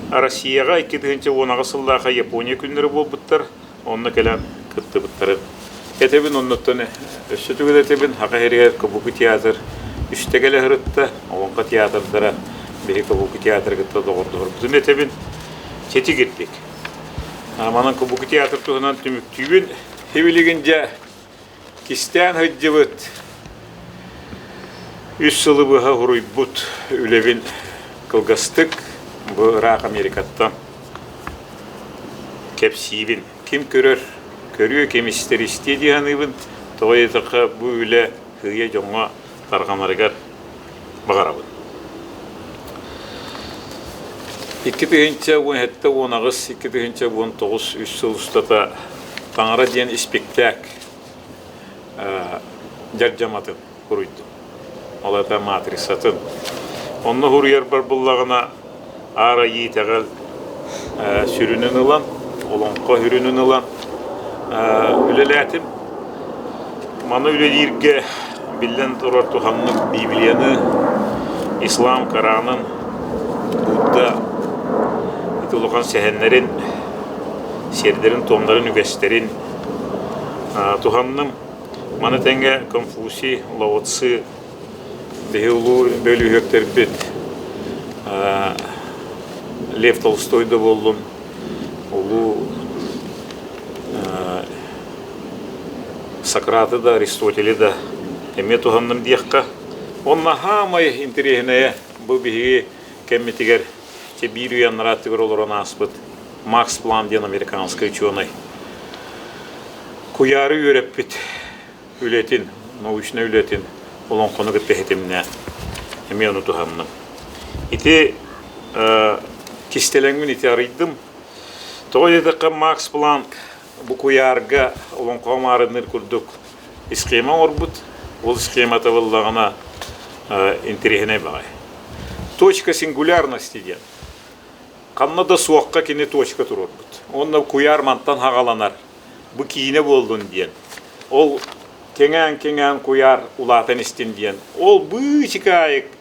A: Россияға 2010 жылдағы Япония күндері болбыттар, онны кәлем күтті бұттары. Әтебін онныттаны өсі түгіл әтебін, хақа херігер кабук театр үстегелі ғырытты, оңға театрдары Беги Кабуки театр гытта доғырдығыр. Бұтын әтебін тети кеттік. Аманан Кабуки театр тұғынан түміктүйбін. Хевелеген жа кистен хөджібіт. Үс сылы бұға ғыруй бұт үлевін кылғастық. Бұл Рақ Америкаттан кепсейбін. Кім көрір? Көріе кемістер істеді ғаныбын. Тоғай етіқі бұл үлі хүйе жоңға тарғанарығар бағарабын. 2017-18 2019 3 жыл ұстата таңыра дейін спектак жаржаматын құруйды. Олата матрисатын. Онны ғұрыяр бар бұллағына ара етеғал сүрінін ұлан, олонқа хүрінін ұлан үлеләтім. Маны үлелерге білден тұрар тұханның Библияны, Ислам Коранын, Будда Итулуған сәхенлерін, сердерін, томларын, үгестерін, тұханным, маны тәңге Конфуций, Лао Цзы, бәхі ұлу бөлі өктер бет, Лев Толстойды болдым, ұлу Сократы да, Аристотелі да, әме тұханным дейіққа. Онна хамай интерегінәе бұл бейге кәмметігер бір уяннараттығыр олырын аспыт. Макс План ден американский ученый. Куяры өреп бит үлетін, научны үлетін, олон қоны күт бәхетіміне әме оны тұханным. Ити кистелеңін ити арыйдым. Тоғы едіққа Макс План бұл куярға олон қомарыныр күрдік схема орбут. Ол схема тавыллағына интерегіне бағай. Точка сингулярности ден. Қаннада суаққа кене точка тұрыр бұд. Онна куяр манттан хағаланар. Бұ кейіне болдың ден. Ол кеңен куяр улатын істен ден. Ол бұ чикайық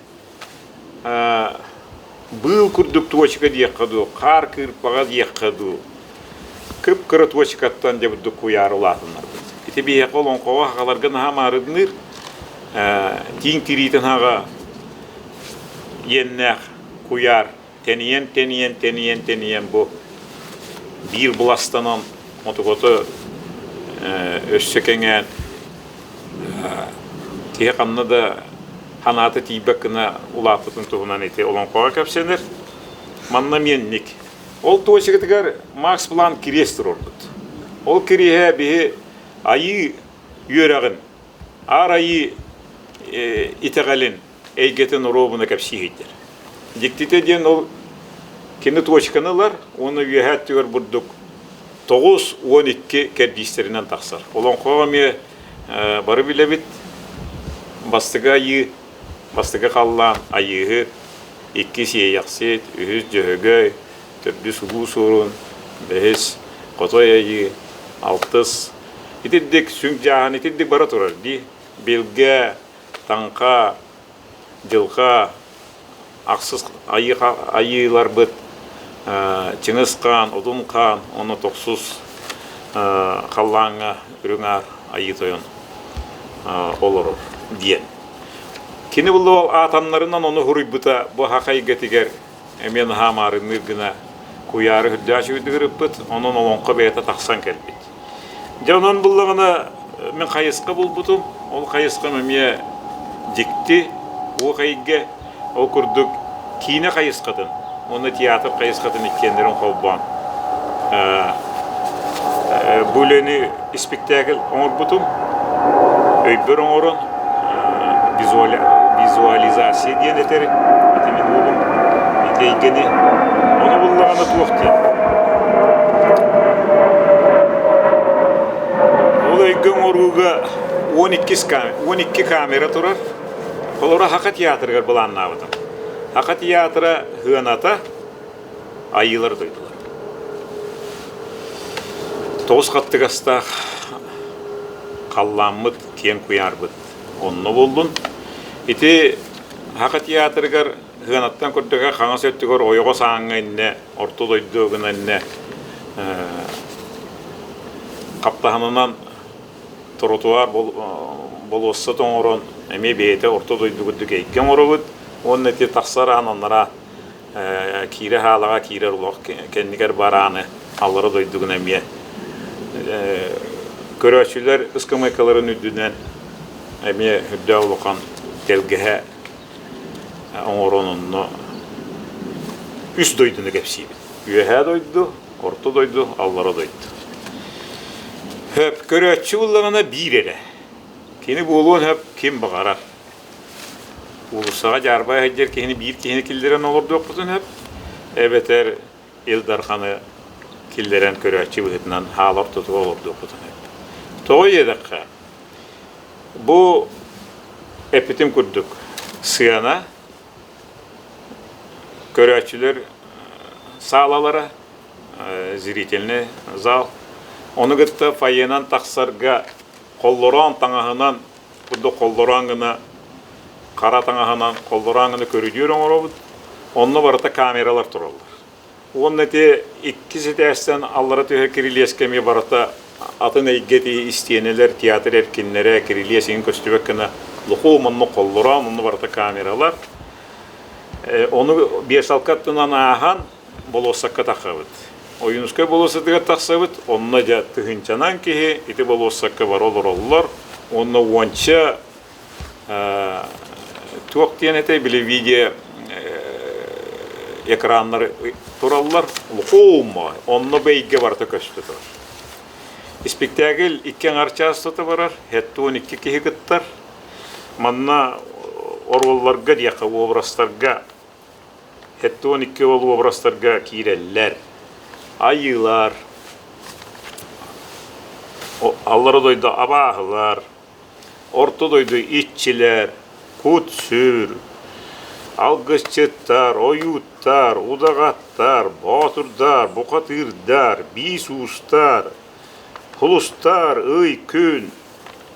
A: бұл күрдік точка дейққаду, қар кірпаға дейққаду. Күп-күрі точкаттан де бұдды куяр улатынар бұд. Ете бейек ол онқоға хағаларға наға марыдыныр. Тиң тиритін хаға еннәқ куяр тенiyен bu bir bulastanan otogotu össökengen tihe kanna da hanatı tiybekina ulatытын туғынан ете olan koğa kapsenir manna mennik ol toşıgıtıgar Max Planck kirestir orbut ol kirihe bihi ayı yörağın ar ayı itegalin eygetin robuna kapsihittir Диктите ден ол кені точканылар, оны үйәттігер бұрдық 9-12 кәрбейстерінен тақсар. Олон қоғаме бары біле бит, бастыға айы, бастыға қаллан айығы, 2 сияқсет, 3 жөгі, 4 сұлу сұрын, 5 қотой айы, 6. Итеддік сүң жағын итеддік бара тұрар. Белге, таңқа, жылға, Ақсыз айылар бұд, Чыңыз қан, ұдын қан, оны тоқсыз қаллаңа үріңар айы тойын олыр дейін. Кені бұлды ол атанларынан оны ғұрый бұта бұл хақай гетігер әмен хамарын үргіна куяры хүлдәші өдігіріп бұд, оның олонқа бәйті тақсан кәлбет. Жауынан бұлдығына мен қайысқа бұл бұтым, ол қайысқа мәме дикті, ол қайыға Ол күрдік кейіне қайысқатын, оны театр қайысқатын еткендерін қолбан. Бөлені спектакль оңыр бұтым, өйбір оңырын, визуализация ден етері, етемен олым, етейгені, оны бұллағаны туық Ол өйген орғыға 12 камера тұрар, Олора хақа театргар бұланна бұдым. Хақа театра ғыната айылар дойдылар. 9 қаттығастақ қалламыд, кен куяр бұд. Онны болдың. Ити хақа театргар ғынаттан көрдіға қаңас өттігір ойға саңға инне, орты дойдығын инне қаптағанынан тротуар болуысы тоңырын, әме бейті орта дойды күдді кейкен оры бұд, Он эти тахсаран оннара кире халага кире улох кеннигер бараны аллары дойдугун эмие. Көрөчүлөр ыскамайкаларын үдүнөн эмие хүддө улукан телгеhe оңоронунно үс дойдуну кепсибит. Үеһэ дойду, орто дойду, аллары дойду. Höp köröççü bullarına bir ele. Kini bulun höp kim bağarar. Ulusağa jarba heccer kini bir kini kildiren olur dokuzun höp. Ebeter Ildarxanı kildiren köröççü bulutundan halar tutu olur dokuzun höp. Toğu yedekka. Bu epitim kurduk. Sıyana köröççüler sağlalara ziritelini zal. Onu gıtta fayenan taksarga kolloran tangahından burada kolloran gına kara tangahından kolloran gına körüdüyor onu onunla barata kameralar turarlar. Onun eti ikisi dersten allara tühe kirilieskemi barata atın eygeti isteyeneler tiyatr erkinlere kirilieskin köstübekine lukumanlı kolloran onu barata kameralar. Onu bir salkattından ahan bolosakka takabıt. Oyunuzka bolosakka taksabıt, onunla da tıhınçanan ki iti bolosakka var olurlar. Onunla onça tuğuk diyenete bile video ekranları turallar. Lukuğumma, onunla beyge varta köştüdür. Spektakl ikken arçası varar, hettuğun iki kihi gıttar. Manna orvallarga diyaka obrastarga hettuğun iki obrastarga kireller. Ayılar, allara doydu abahlar, orta doydu iççiler, kutsür, algısçıttar, oyuttar, udağattar, batırdar, bokatırdar, bisustar, hulustar, ıykün,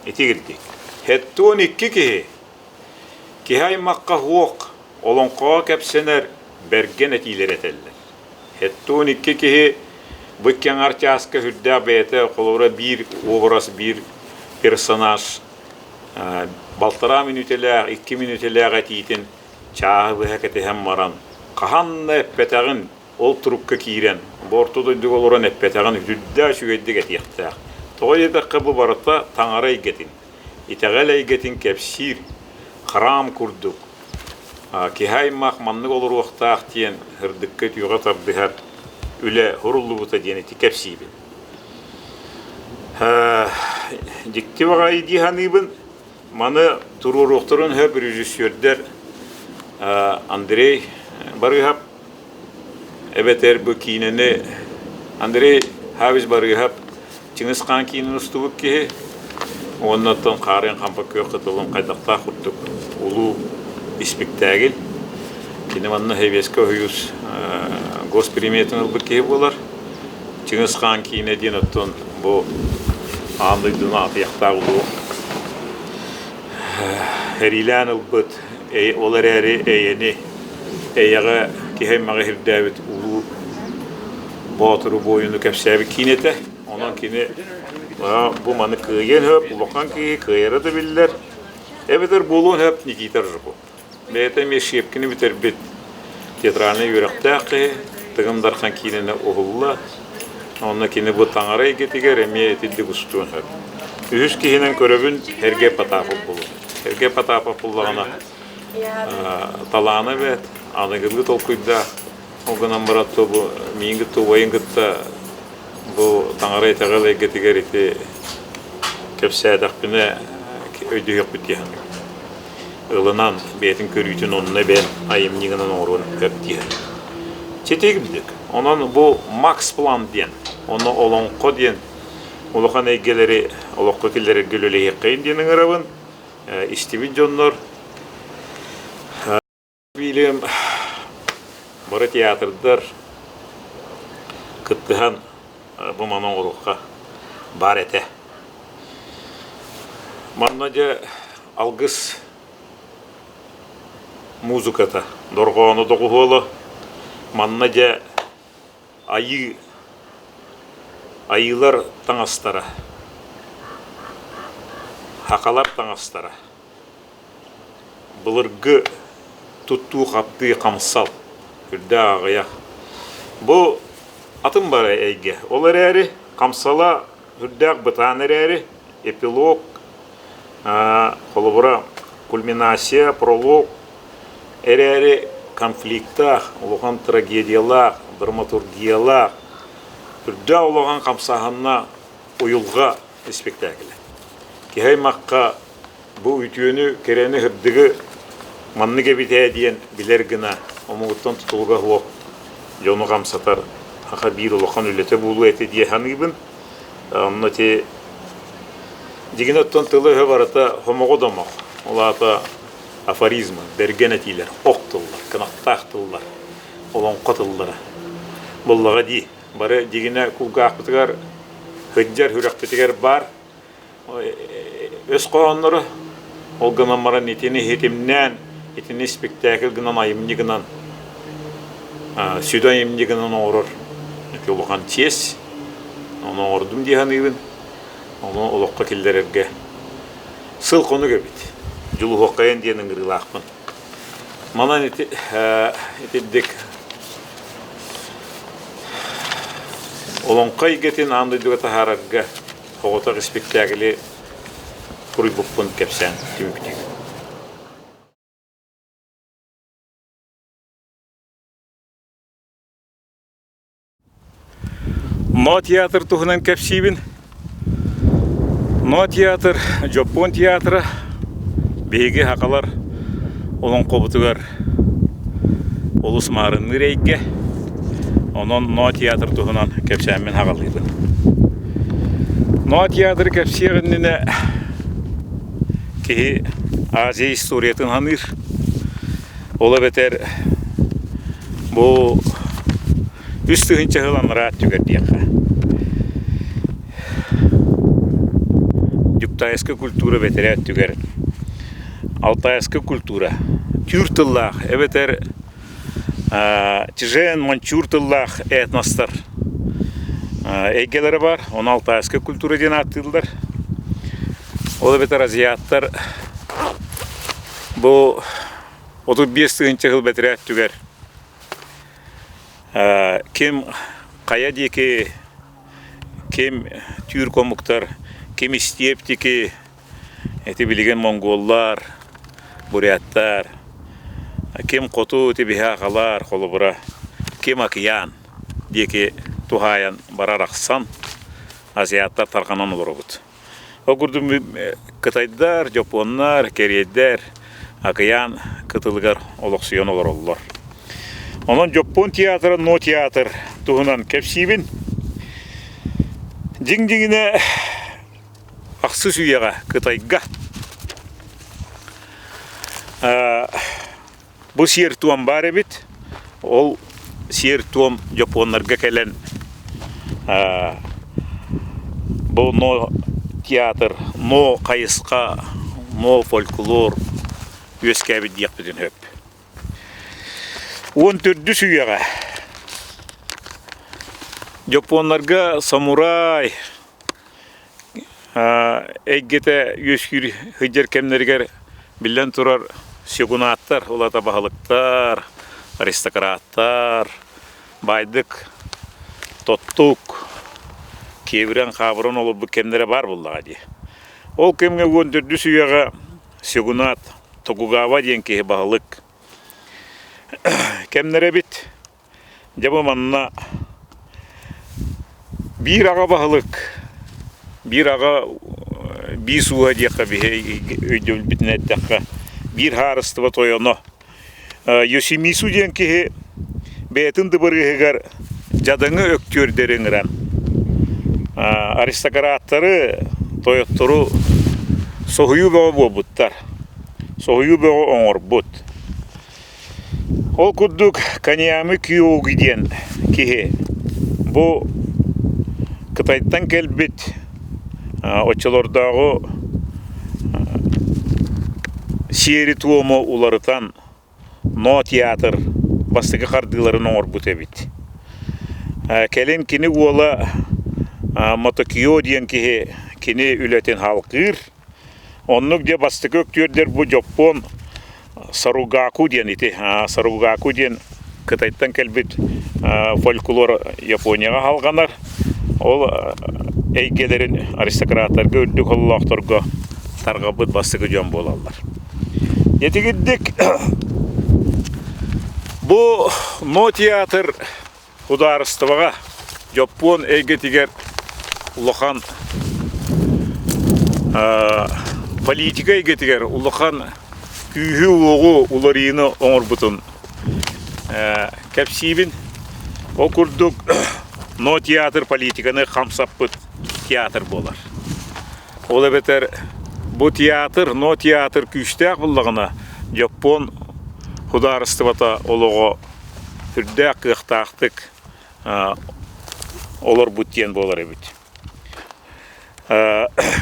A: eti girdik. Hettuğun iki kihi, kihay makka huok, olonqağa kepsener, bergen etiler eteller. Hettuğun iki kihi bıkken arçaska hüdda beyte kolora bir obraz bir personaj baltara minüteler 2 minüteler etitin çağı hekete hem maran kahanna epetagın ol trukka kiren borto doydu oloran epetagın hüdda şüyeddik etiyakta toyeda qabı barata tangara igetin itagala igetin kepsir haram kurduk Kihay manlık olur vaqtaq diyen hırdıkka tüyga tabdihar üle hurullu buta diyeni tikepsiybi. Dikti vaqayı dihanibin manı tururuqturun höp rejissörder Andrei Barıhap ebeter bu kineni Andrei Haviz Barıhap Çınız Khan kinin ustubuk ki ondan qaren kampa köqıtılın qaydaqta qurduk ulu spektakl. Kini manna heveska huyus госприметин ылбыке болар. Чыңгыз хан кийине ден оттон бу андыйдын атыяктагы бу Herилан ылбыт олар эри эйени эйяга кихеммага хирдабит улу батыру боюну кепсеби кинете. Онан кини бу маны кыйын хөп улукан ки кыйыры да биллер. Эбедер болун хөп Никитар жуку. Бейте мешепкini biterbit teatralne yürekdäki tığımdarkan kinene oğulla onna kini bu tangara getiger emiye etildi gustun hep. Ühüs kihinen köröbün herge patapı bulu. Herge patapı bullağına talağına bet anıgılgı tolkuyda o günden baratı bu miyingittu vayingittu bu tangara eteğele getiger eti kepsədəqbine öydü yok bitiyen. Ilınan betin körüytün onunla ben ayım niginin orun öp diyen. Çetegi bildik. Onun bu Max Plan diyen, onu olonqo diyen, ulukan eygeleri, olonqo killeri gülüle yekayın diyenin arabın, istivi jonlar, bilim, bari teatrdır, kıttıhan bu manın oluqa bar ete. Mannaca algыс музыката доргону догуолу маннажа айылар таңастара хакалар таңастара былыргы туттуу капты камсал үрдагыя. Бу атым бар эйге. Олар әри камсала үрдаг бытан әри эпилог, холобура кульминация, пролог, әри конфликта, улуган трагедиялар, драматургиялар, үрда улуган камсаханна уюлга спектакль. Кихай макка бу үтүөнү керени хырдыгы манныга битэ диен билер гына омугуттан тутулга хлоп жону камсатар аха бир улухан үлете булу эти дие ханыбын онно те дигинаттан тылы барата хомогодомок олата афоризмы бергенетилер октуллар кынактактыллар олон котуллар буллага ди бары дигине кулгаакпытыгар хыджар хүрөкпүтүгер бар өз кооннору ол гынан маран итини хетимнен итини спектакль гынан айымни гынан сүдөн айымни гынан оорор улухан тес оны оордум диханыбын оны олокко килдерерге сыл кону кебит жулу хоккайын диен ыңгырылаакпын манан итиддик олонкай кетин андыдыга тахарарга хоготак спектакли куруй буппун кепсен тимиптик. Но театр тухнан кепсибин. Но театр Жапон театры беги хакалар олон кобутугар олус марын рейге. Онон но театр тухнан кепсен мен хагалыбын. Но театр кепсегенне ки Азия историятын ханыр. Ола бетер бу үстүгүнчө хылан раат жүгөр дияка. Юктайская культура бетерет түгер. Алтайская культура. Тюртыллах, эбетер тижен манчуртыллах этностар. Эгелери бар, он алтайская культура ден аттылдар. Ол бетер азиаттар бу 35-нче жыл бетерет түгер. Ким кая деки, ким тюр комуктар, ким истептики, эти билген монголлар, буряттар, ким коту тибихакалар, холобура, ким океан деки тухаян барараксан, азиаттар тарканан олорбут. Огурдум кытайдар, жапоннар, керейдер, океан кытылгар олоксуян олороллар. Онон Жапон театры, но театр туһунан кепсибин. Диң-диңине аксы сүйяга Кытайга. Бу сер туам бар бит. Ол сер туам жапоннарга келен. Бу но театр, но кайыска, но фольклор өскәбит диякпидин хөп. 14 сүйяга. Жапонларга самурай эггете өскүр хыджер кемнергер билен турар сёгунаттар, олата бахалыктар, аристократтар, байдык, тоттук, кебирен хабырын олуп бу кемнере бар буллага ди. Ол кемге 14 сүйяга сёгунат, Токугава деген ке бахалык. Кемнере бит жабы манна бир ага бахылык, бир ага би суга дияка өйдөл битин эттакка бир харыстыба тойоно. Йосимису деген ке бетин дыбырыгар жадыңы өктөрдереңирен. Аристократтары тойоттору сохую бого болбуттар. Сохую бого оңорбут. Ол курдук каниямы күйөө гиден кихе. Бу Кытайдан келбит очолордагы сиери туомо уларытан но театр бастыгы кардыларын оңорбут эбит. Келен кини уола мотокүйөө диен кихе кини үлетен халкыр. Оннук де бастыгы өктөрдер бу Жапон Sarugaku diyen iti. Sarugaku diyen Kıtayttan kelbit folklor Japoniyaga halganar. Ol eygelerin aristokratlarga öddük Allah'torga targabıt bastıgı jon bolallar. Yeti gittik. Bu no teatr hudarıstıvaga Japon eygetiger ulakan politika eygetiger ulakan hühü oğu ularını onurbutun kepsibin o kurduk no teatr politikanı kamsapıt teatr bolar. Ola beter bu teatr no teatr küçtək bullagına Japon hudarıstıvata ologo hürdək qıqtaqtık olur butyen bolar ebit.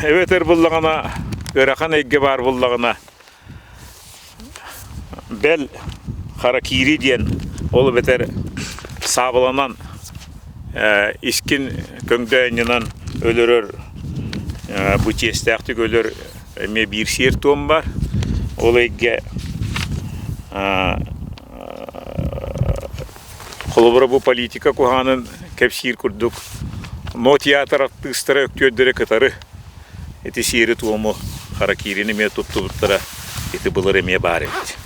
A: Evet bullagına ırakan egge bar bullagına bel harakiri diyen olu beter sabılanan iskin köngdöğününden ölürür bu testaqtık ölür me bir şer tom var olu egge kolubura bu politika kuhanın kepsir kurduk no teatr artistlara öktürdere katarı eti şeri tomu harakirini me tuttulara eti bulur me bari et.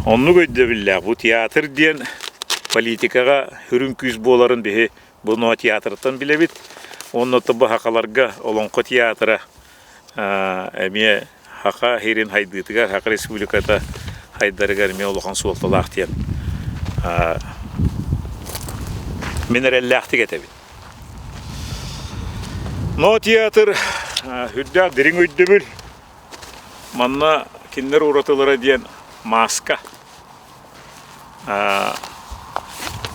A: Onu gördü billah bu teatr diyen politikaga hürün küz boların bihi bu no teatrdan bilebit. Onu da bu hakalarga olonko teatra emiye haka herin haydıtıgar haka respublikada haydarıgar me olokan suoltalaq diyen minerallaqti getebit. No teatr hüdda derin öddübül manna kinler uğratılara diyen maska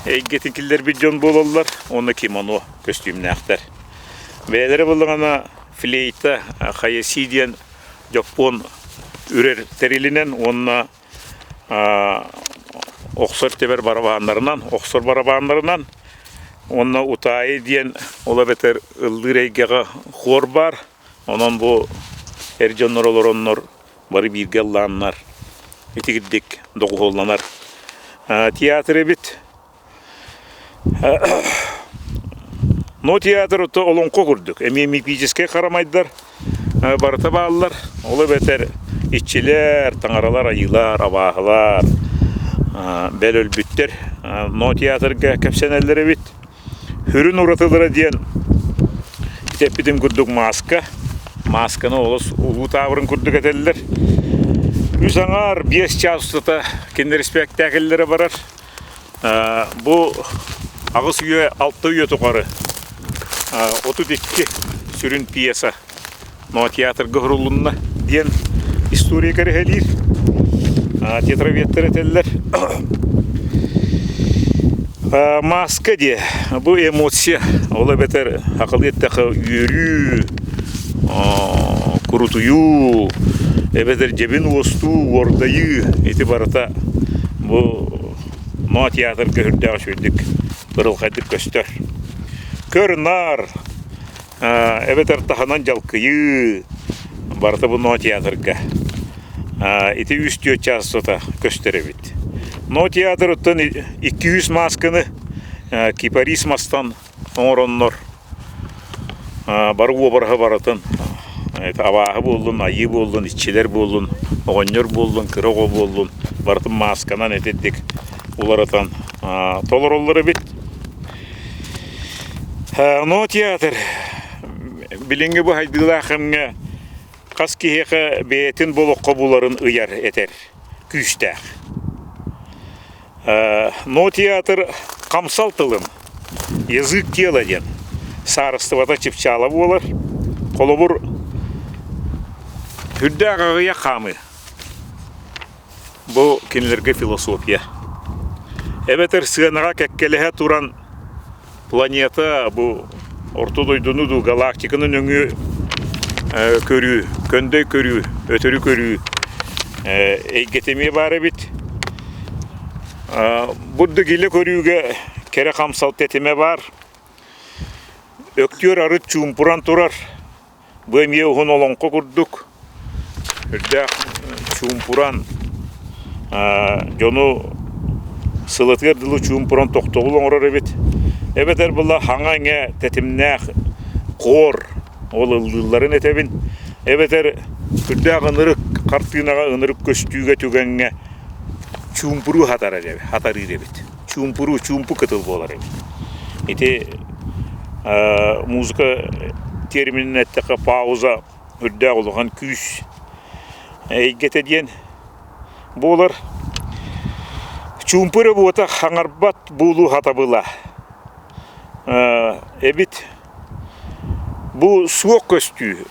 A: eygetinkiller bir jon bolallar onu kimono kostümnaqtar beylere bulgana fleyta hayesi diyen Japon ürer terilinen onna oksor teber barabanlarından onna utayı diyen ola beter ıldır eygaga hor bar onun bu her jonlar olur onlar bari bir gellanlar iti giddik dogu hollanar teatr bit no teatr to olonko kurduk emi pijiske karamaydılar barata bağlılar ola beter işçiler tangaralar ayılar abahlar bel ölbütter no teatrga kapsenellere bit hürün uğratılara diyen tepidim kurduk maskаны olus ulu tavrın kurduk eteller Üsanar 5 çağustata kinder spektakellere barar. Bu ağız üye, altta üye tokarı 32 sürün piyasa no teatr gıhrulunna diyen historikari helir teatravetler eteller maska diye bu emosiya ola beter hakıliyette yürü kurutuyu ebedir cebin ostu oradayı itibarata bu no teatr gördüğü söyledik kırılkadık göster körnar ebedir tahanan jalkıyı barata bu no teatrga iti üstüyor çağısota gösterevit no teatrottan 200 maskını kiparismastan oronlar barı obarha baratın Avahı boldun, ayı boldun, işçiler boldun, oğunyor boldun, kırığı boldun. Bartın maskanan etettik. Ularatan tolar olları bit. No teatr. Bilingi bu haydılağımga kas kiheka beyetin bolokka buların ıyar eter. Küçtağ. No teatr kamsal tılın. Yazık tiyala diyen. Sarıstıvata çipçala bolar. Kolobur Hüddağıya kamı. Bu kinlerge filosofiya. Evet sığınağa kekkelehe turan planeta bu ortodoydunu du galaktikanın öngü körü, könde körü, ötörü körü eygetemeye bari bit. Burada gile körüge kere kamsal tetime var. Öktüyor arı çumpuran turar. Bu emiye uhun olonko kurduk. Hürdağ çumpuran Жону сылатыр дылы чумпурон тоқтоғыл оңырар эбит. Эбетер бұла хаңаңа тетімнәқ қор ол ылдыларын этебин. Эбетер күрдәқ ынырық, қартынаға ынырық көстүйге түгенге чумпуру хатарыр эбит. Чумпу кытыл болар эбит. Ити музыка терминин әттіқі пауза үрдәқ олған күйс әйгеті дейін болар. Чумпуры бота хаңарбат болу хатабыла. Эбит бұл суық көстүй.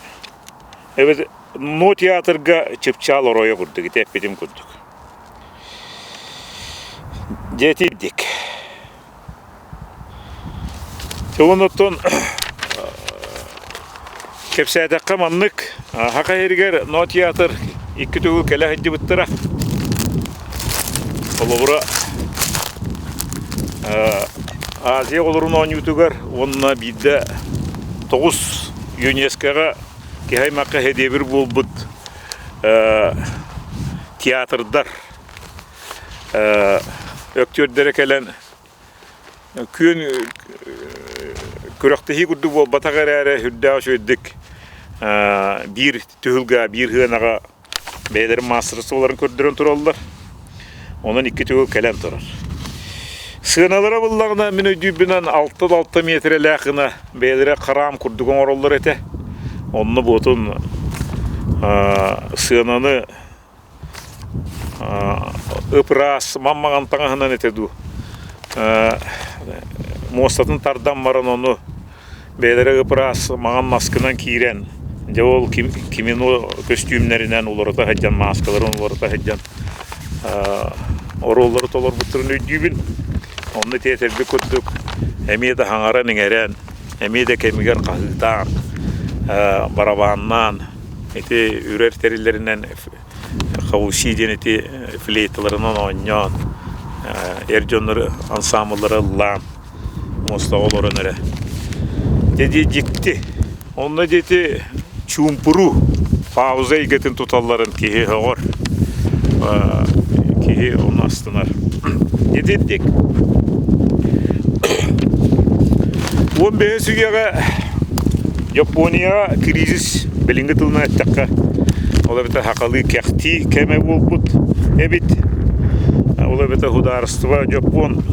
A: Эбит но театрга чыпчал ороя күрдік, тәппедім күрдік. Жетирдік. Тоғыноттон кепсәдәққа маннык, хақа ергер но театр икі төгіл кәлі хәдді бұттыра. Олығыра Азия олырын оңютугар, онына биді 9 ЮНЕСКО-ға кехаймаққа хедебір бол бұд театрдар. Өктөрдері кәлін күн күріқтіхи күрді бол батағар әрі хүрдәу сөйдік бір түхілға, бір ғынаға бәйлері мастырысы оларын көрдірін тұралдар. Onun 2 tügül kelen turar. Sığınalara bullağına min ödübünen 6 metre lağına beylere karam kurdugun orallar ete. Onu botun sığınanı ıpras mammağın tağınan etedu. Mostatın tardan varan onu beylere ıpras mağan maskından kiren. Javol kimin o kostümlerinden olarata haccan maskaların olarata haccan. Orolları tolar butturun ödübün. Onu teterdi kudduk. Hemi de hangara ningeren. Hemi de kemiger kahıltan. Barabandan. Eti ürer terilerinden kavuşiden eti fleytlarından oynayan. Erjonları ansamılları lan. Mostağolları nere. Dedi gitti. Onu dedi çumpuru. Pauzayı getin tutalların kihi hor. Ki onu astılar. Ne dedik? 15 sügüge Japonya krizis bilingi tılına ettikka. Ola bita hakalı kekti keme bulbut. Ebit. Ola bita hudarıstıva Japon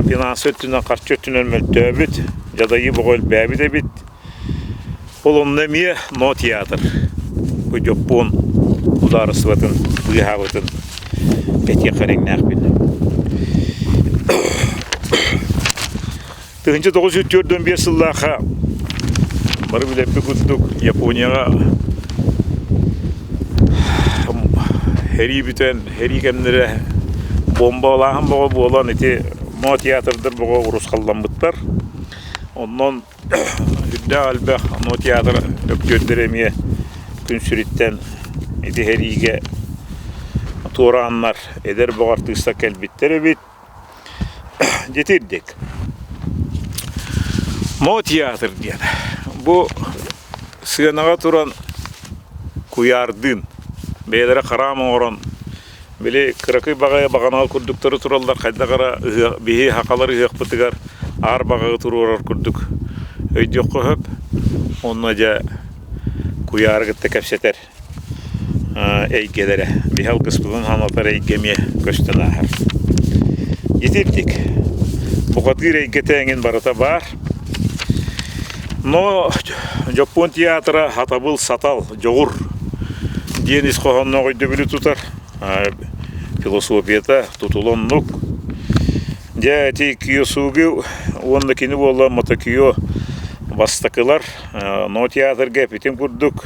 A: finansı ötünden karşı ötünden mültübüt. Jadayı boğul bäbit ebit. Olun nemiye no tiyatr. Bu Japon hudarıstıvatın, bıhavatın Eti qarang naqbin. 1904-5 yıllarga barı bilep kudduk Japoniyaga heri kemlere bomba olan bolan eti mo teatrdır boğa urus qallanbıtlar. Ondan hüdda albaq no teatr öktörderemiye gün süritten eti herige Toranlar eder boğartıysa kelbitleri bit getirdik. Mo tiyatr diye. Bu sığınağa turan kuyardın. Beylere karamın oran. Böyle kırakı bağaya bağanağı kurdukları turallar. Kayda kara bihi hakaları hıqbıtıgar. Ağır bağağı tururar kurduk. Öydü yok hep. Onunca kuyar gitti kepseter. Eygelere. Bir hal kısmının hanatlar eygemeye gösteren ahır. Getirdik. Bu kadar eygeteğinin barata var. No Japon tiyatra hatabıl satal joğur. Diyen iskohanına koydu bile tutar. Filosofiyata tutulanlık. Jati kiyosugu ondakini bolla matakiyo bastakılar. No tiyatr gepitin kurduk.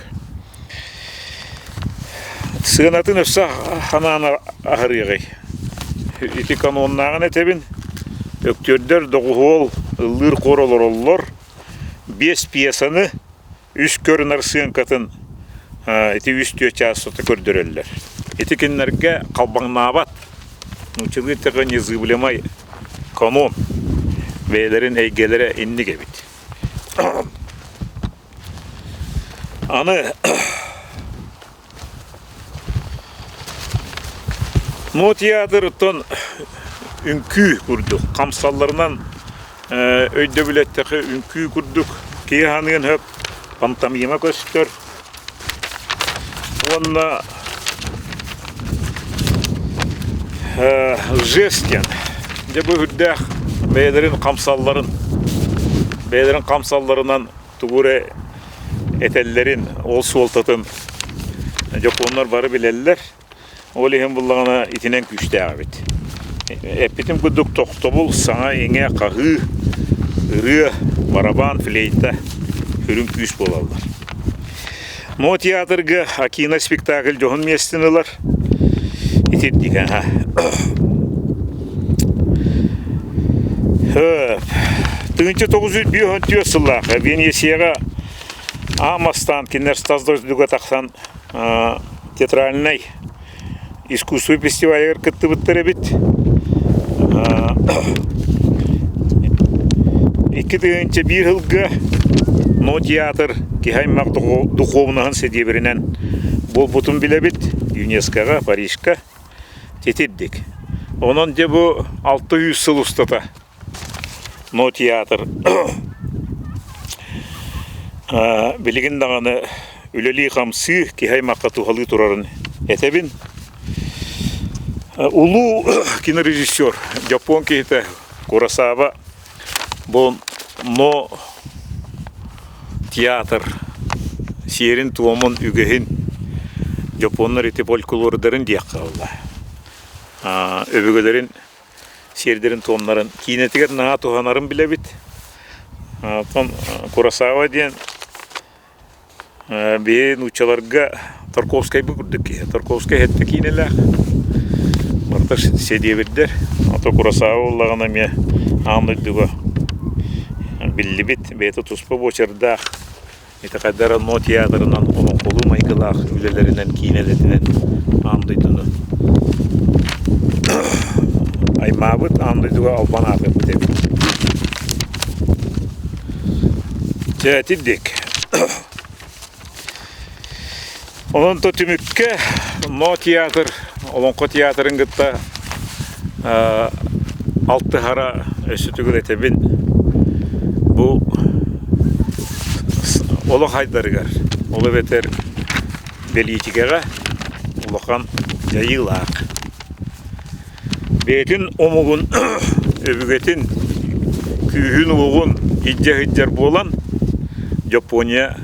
A: Sığınatın öfsa hanana ahır yağay. İti kanonlarına etebin. Öktörder doğuğul ılır korolor olurlar. 5 piyasanı üst görünür sığın katın iti üst yöçası kördürürler. Iti kinlerge kalban nabat. Nuçılığı tıkan yazı bilemay kanon. Beylerin eygelere inni gebit. Anı Но театртон үнкү курдук. Камсалларынан өйдө билеттеги үнкү курдук. Киянын хөп пантомима көстөр. Онна жестен. Дебу хүддәх бәйлерин камсалларынан тугуре этеллерин ол суолтатын жапоннар бары билеллер. Ол ехен буллагана итинен күчтәгә бит. Эпитим күдүк токтобул саңа эңе кагы, ыры, барабан, флейта, хүрүн күч болалар. Но театрга акина спектакль жоғын местінілер. Итетдік, аға. Тыңынчы 900 сыллағы Венесияға Амастан кенер стаздоздуға тақсан театральный искусство фестивалер кітті біттірі біт. 2001 жылғы но театр кихаймақ духовнығын седебірінен бол бұтын біле біт ЮНЕСКОға, Парижқа тетеддік. Онын де бұл 600 сыл ұстата но театр. Білігін дағаны үлелі қамсы кихаймаққа тұғалы тұрарын әтебін. Улу кинорежиссер Жапон кейті Куросава бұл но театр серин туомон үгехин Жапоннар ити полькулордарын дияқ қалды. Өбігелерін сердерін туомнарын кейнетігер наға туханарын біле бит. Куросава дейін бейін учаларға Тарковскай бұкырдық кей. Тарковскай әтті кейнелі бартар седе бердер. Ата Куросава олағына ме аңдыдыға білі бит. Бейті тұспа бочырдақ. Ити қаддара но театрынан оның қолу майқылақ үлелерінен кейнелетінен аңдыдыны. Аймабыт аңдыдыға албан аты бұтебі. Жәтіддік. Onun to tümükke no teatr, olonko teatrın gıtta altı hara ösütügül etebin bu olu haydarıgar, olu beter beliyicigere ulukan yayılaq. Betin omugun öbügetin kühün uğun hicce bolan Japonya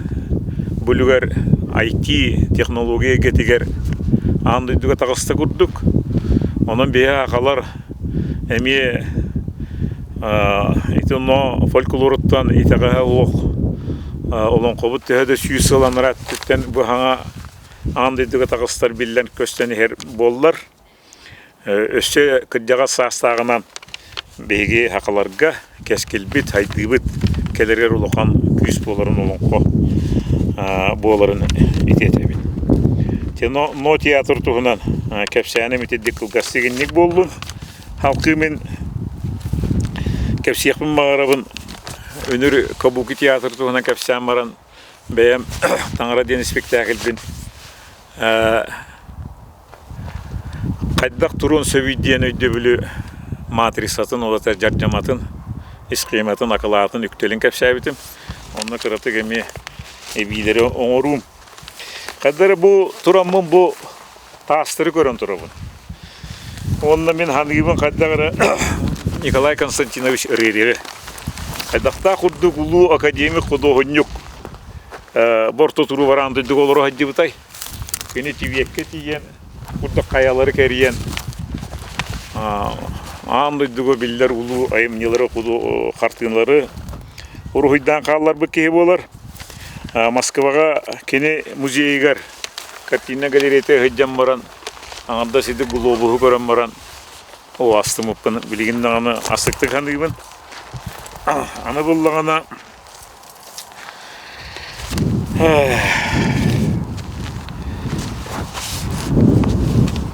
A: bulugar IT технология кетигер андыдыга тагыста курдук. Онун бее акалар эми итоно фольклороттан итага ок олон кобут теде сүйсаланрат титтен бу хаңа андыдыга тагыстар биллен көстен хер боллар. Өсө кыдjага састагынан беге акаларга кескилбит хайдыбыт келергер улукан күс боларын олонко боларын итетебин. Тено но театр тугунан кепсәне митедик кылгастыгынник болдум. Халкымен кепсиякпын магарабын өнөр кабуки театр тугунан кепсән маран бәям таңра ден спектакльбин. Кайдак турун сөйден өйдө бүлү матрисатын олата жаржаматын исқиматын акылатын үктелин кепсәбитим. Онна кыраты кеме эбилери оңорум. Кадары бу тураммын бу тастыры көрөн турабын. Онна мен хангибин каддагара Николай Константинович Ререри. Кадакта курду гулу академик кудогонюк. Борто туру варанды дуголору хаджибытай. Кени тивекке тиген курда каялары кериен. Анды дуго биллер улу айымнелары куду картыналары урухайдан каллар бекке болар. Москвага кене музейгар картина галерея хаджам баран. Аңда сиде глобу көрөн баран. О астымыппын билигинден аны астыктык хандыгын. Аны буллагана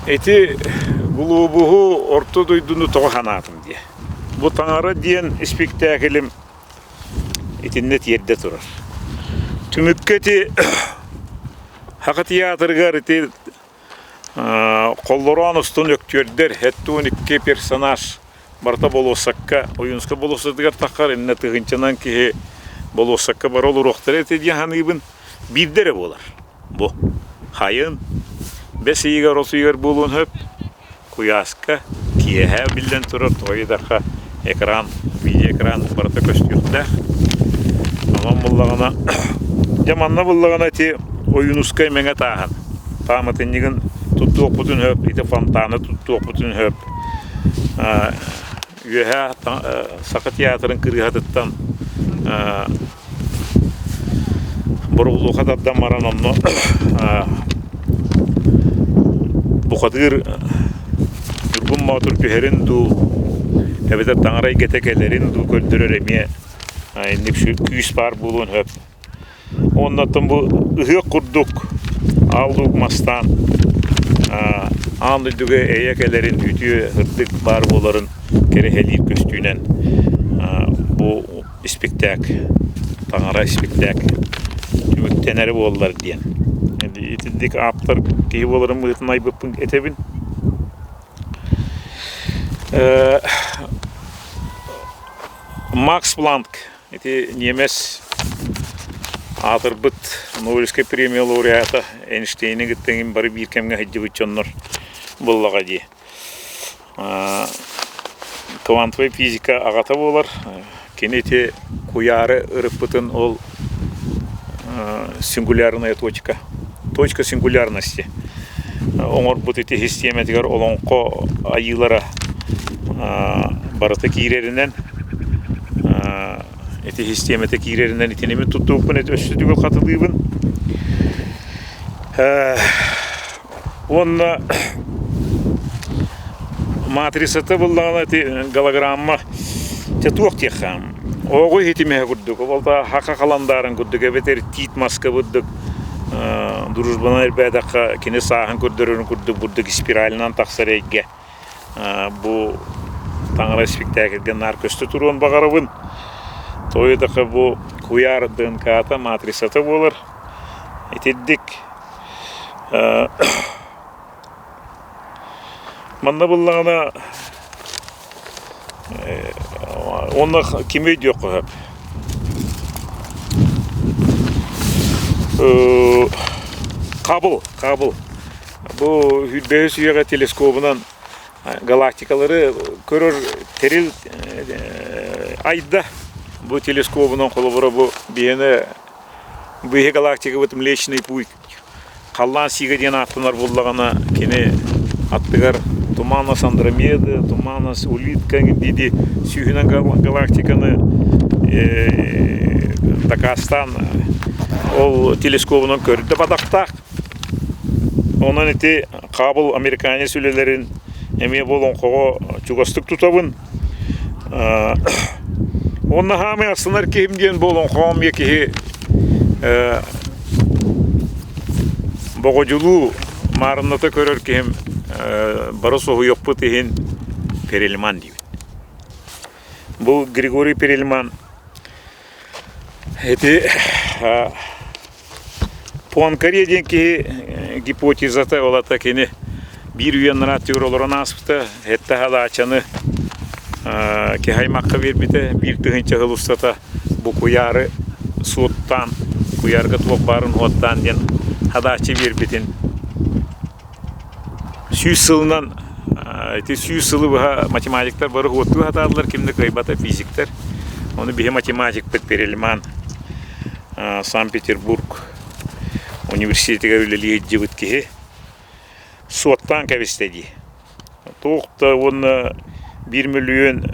A: эти глобу орто дойдуну тогаханатым дие. Бу таңара диен спектаклем итиннет ерде турар. Түмүккети хакы театргар ити Коллоран устун өктөрдер хетті 12 персонаж барта болосакка, ойынсқа болосадығар тақар, инна тығынчанан кеге болосакка бар олыр оқтар әтеден ханыбын бірдері болар. Бұ, хайын, бәс егер осы егер болуын хөп, куясқа, киеге білден тұрар, тойдақа экран, видео экран барта көстүрдә. Аман буллагана, жаманна буллагана те ойынускай меңе тағын. Таматыннигин тутту окутун хөп, ите фонтаны тутту окутун хөп. Үйе сақа театрын кырыгатыттан бурулухатаддан мараномно бухадыр үргүн матур күхерин ду эбетер таңарай кетекелерин ду көлдөрөр эме күйіс бар болуын хөп. Оннаттан бұл ұғық құрдық алдық мастан андыдығы әйекелерін үтіе ғырдық бар боларын керехелер көстүйінен бұл спектак, таңара спектак үттенәрі болылар дейін. Етіндік аптар кей боларын мұғытын айбыппын етебін. Макс Планк, это немец атырбыт Нобелевская премия лауреата Эйнштейн'e gittiğim bari bir kemge hediye bütçenler bullağa diye. Kuantum fizika ağata bolar. Keneti kuyarı ırıpıtın ol сингулярная точка. Точка сингулярности. Оңор бут эти систематикар олонко айылара барата киреринен эти системата киреринен итенемен туттуупун эти өссүдүгө катылыыбын. Онна матрисата буллагана эти голограмма tettuok tiekkaan. Ogo hitimehe kudduk. Volta haka kalandaren kudduk. Ebeter tiit maska kudduk. Duruzbana elbette kine sahan kudurun kudduk. Budduk spiralinan taksarege. Bu Tanrı spektakl narkostu turun bagarabın. Toyda bu kuyardın kata matrisata bolar. Eteddik. Manna bullagana onda kimiydi yok hep. Kabul. Bu Hübbe Süyega teleskobundan galaktikaları görür teril ayda bu teleskobundan kolabora bu biyene bu galaktika bu Mlечный Путь kallan sigaden attılar bullagana kene attıgar Туманас Андромеда, Туманас Улитка, dedi sühünen galaktikanı Dakastan o teleskobundan gördü badakta. Onun eti kabul Amerikanya sülelerin emiye bolon kogo çugastık tutabın. Onun hami asınlar ki hem diyen bolon kogam yeki boğuculuğu marınata görür ki hem Barosohu yokpu tihin Perelman diyor. Bu Grigori Perelman eti Poincaré ki hipotezata olata kini bir üyenler atıyor olarak nasipte hatta hala açanı ki haymakka bir bir tühünçe hılustata bu kuyarı suuttan kuyarga tuvaparın hottan diyen hala açı bir bitin Süs yılından, süs yılı matematikler barı hotu hatadılar kimde kaybata fizikler. Onu bir matematik pek Perelman, Sankt Peterburg Üniversitesi'ne öyle cevap ki, suattan kavistedi. Toğda onu 1 milyon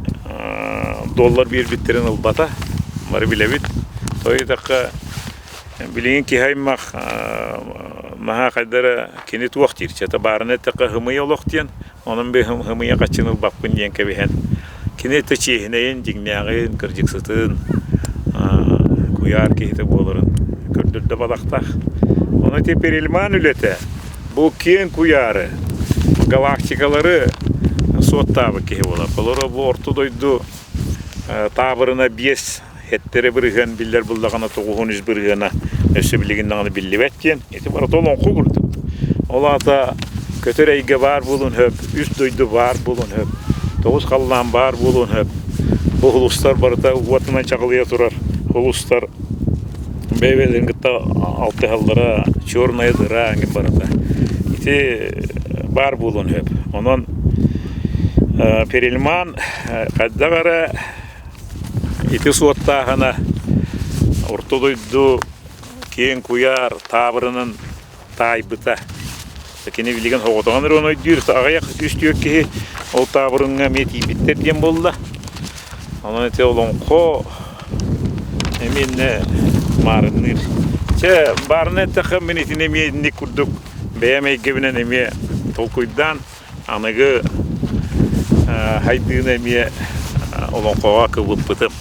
A: dolar bir bittirin albata, var bile bit. Toy dakika bilin ki haymak maha kadar kini tuaktir. Çata barnet takka hımıya olaktiyan, onun bir hımıya kaçınıl bakpın diyen kebihen. Kini teçihneyin, cignağın, kırcıksıtın, kuyar kihite boların, kürdürde balaktak. Onu te Perelman ülete. Bu kiyen kuyarı, galaktikaları suattabı kihi ola. Kolora bu ortadoydu tabırına bies hettere bırıgan biller buldağına toğuhunuz bırığına ösübiliginden billi vetken. Eti var atolon kugurdu. Ola da Kötür eyge var bulun höp, üst duydu var bulun höp. Toğuz kallan var bulun höp. Bu huluslar barıta uvatına çakılıya turar. Huluslar beyvelerin gıtta altı hallara, çornaya dıra angin barıta. İti var bulun höp. Onun Perilman kadda gara iti suattahana orta duydu keyin kuyar tabırının taybıta. Kene bilgen hoğotanır onu dür ayak üst yökkehi o tabırınga meti bitter diyen bolda. Onun ete olon ko eminne marınır. Çe barnet takım benetine emiyedini kurduk. Beyame gebinen emiye tolkuydan anıgı haydığın emiye olon koğa kıvıp bıtım.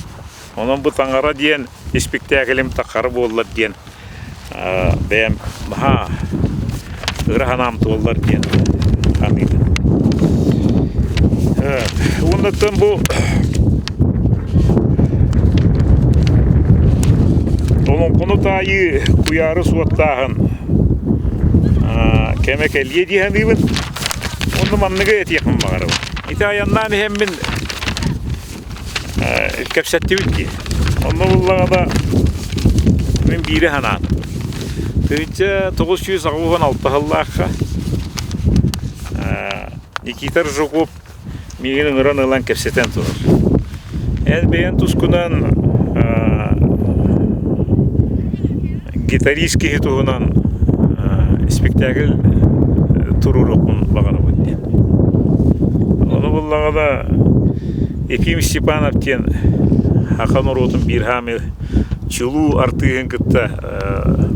A: Onun bu tangara diyen spektaklim takarı bollar diyen. Beyam ha ırahanam tollar diyen. Hamid. Ondan bu onun konu tayı kuyarı suattağın kemek elye diyen diyen onun manlığı et yakın mağarı. İti ayandan hemen kapsatı bitti. Onun ullağında ben biri hanan. Tığınca 996 hallakka ikitar jokup miginin ıran ılan kapsatan turar. En beyan tuskunan gitaristki hituğunan spektakl tururukun bağına bitti. Onu ullağında Epim Stepanov diyen Hakan Orot'un bir hamil çulu artığın kıtta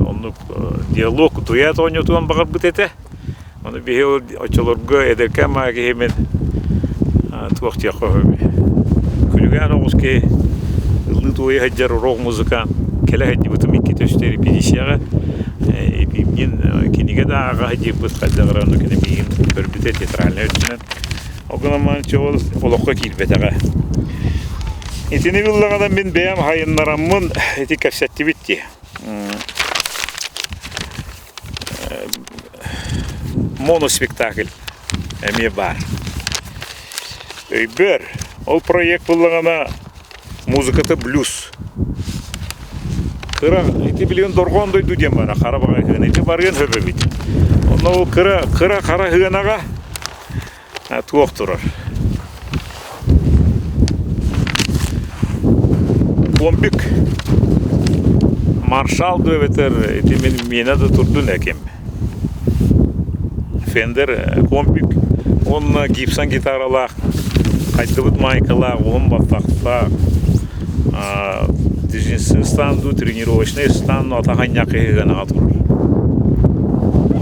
A: onu diyalog duyat oynuyortuğun bakar bütete onu bir açılırgı ederken mağı hemen tuğaktı yakıyor külügen oğuz ki ıllı tuğayı haccar roğ muzikan kele hacı bütün iki tösteri pidişyağı epimgin kenige de ağa hacı bıt kaddağıra onu kene bilgin körbüte teatralne ötünen o gün aman çoğul olokka kilbetağa. Etini yıllağından ben beyam hayınlaramın eti kapsatı bitti. Monospektakl emiye var. Bir, o proyekt yıllağına muzikatı blues. Kıra, eti biliyorsun dorgon doydu diyem bana, karabağa hığın eti barıyan höbe bitti. Ondan o kara hığınağa tuğuk durar. Kompük Marshall döveter etimin mine de turdun ekim. Fender kompük onunla Gibson gitaralar kaydıbıt майкалар он батақта дижинсин станду тренировочный станду атаханья кыгана турар.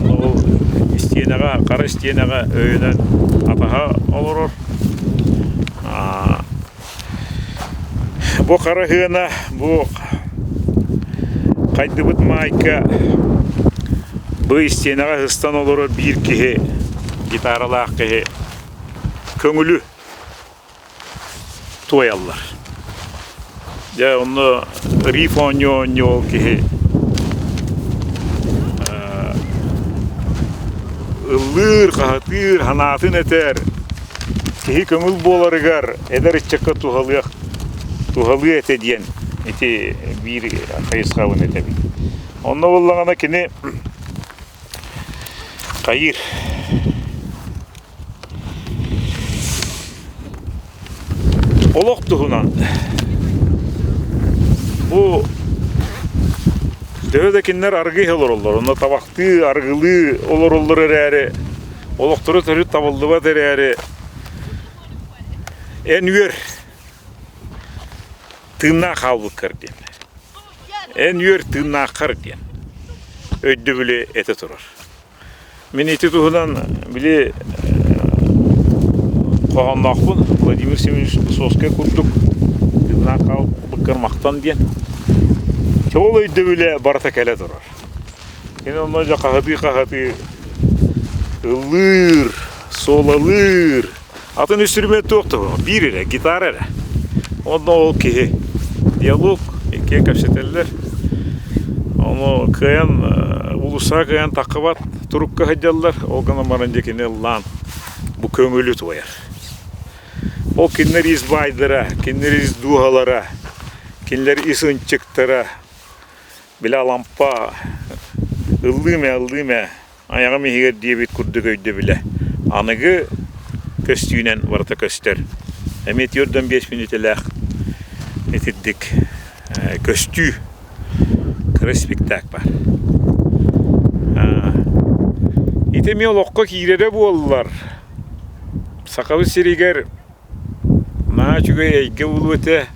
A: Ол стенага кара стенага өйнөн атаха олорор. Bu kara hığına, bu kaydıbıt майка bu isteğine hıstan olur bir kihi gitaralar kihi köngülü toyallar. Ya onu riff oynuyor kihi ılır kahatır hanatın eter kihi köngül bolarıgar eder içecek tuhalıyak tuhalı ete diyen eti bir kayıskavun ete bir. Onunla bollağına kini kayır. Olok tuhunan bu dövdekinler argı olurlar. Onda tabaktı, argılı olurlar herhalde. Olokları törü tabıldı var herhalde. En üyer tığına kalbı kır diyen. En üyer tığına kır diyen. Ödü bile ete turar. Men eti tuhunan bile koğandakpın Vladimir Semyonovich Soska kurduk. Tığına kalbı kırmaktan diyen. Çoğul ödü bile barata kele turar. Yine onlarca kahatı ılır, solalır. Atın instrümenti yoktu. Bir ile, gitar ile. Ondan o ki diyalog, ikiye kapsateller. Onu kıyan, ulusa kıyan takıbat turukka hajjallar, o gana marancakini lan bu köngülü toyar. O kinler izbaydıra, kinler izduhalara, kinler isınçıktıra, bile lampa, ıllıyme, ayağı mehiger diye bir kurdu köyde bile. Anıgı köstüğünen varta köster. Emet yordan 5 minut elek etitdik. Köstü. Kırı spektak var. İtemi olokka kirere bu oldular. Sakalı siriger naçuga eyge uluete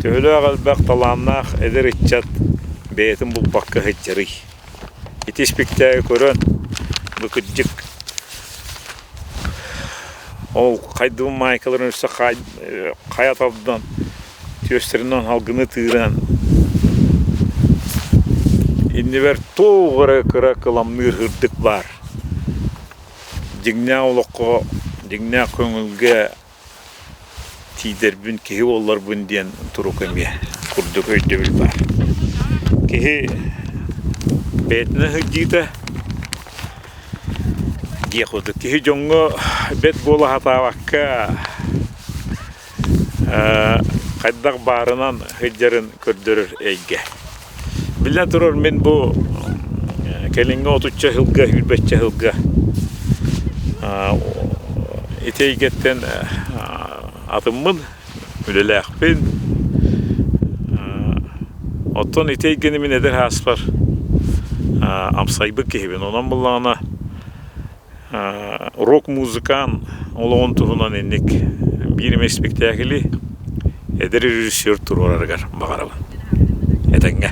A: töle ağalbaq talannak eder etçat beyetin bu bakka heceri. İti spektak körön bu küçük o kaydığım maykaların üstü kayat aldıdan gösterinden halgını tığıran indi ver toğra kıra kılamnır hırdık var. Digna olokko, digna köngülge tiderbün kehi ollar bün diyen turuk emiye kurduk öyle bil var. Kehi betine hıcıda giyekoduk. Kehi jongo bet bola hata vakka kaydak barınan hıccarın kördürür eyge. Bilen turur men bu kelinge otutça hılga, hülbetçe hılga eteygetten atımın ülelekpin otton eteygenimin eder haspar amsaybık kehibin ondan bullağına rock muzikan olağın tuhunan ennek bir spektakli eder rejissör turur argar bakarabın etenge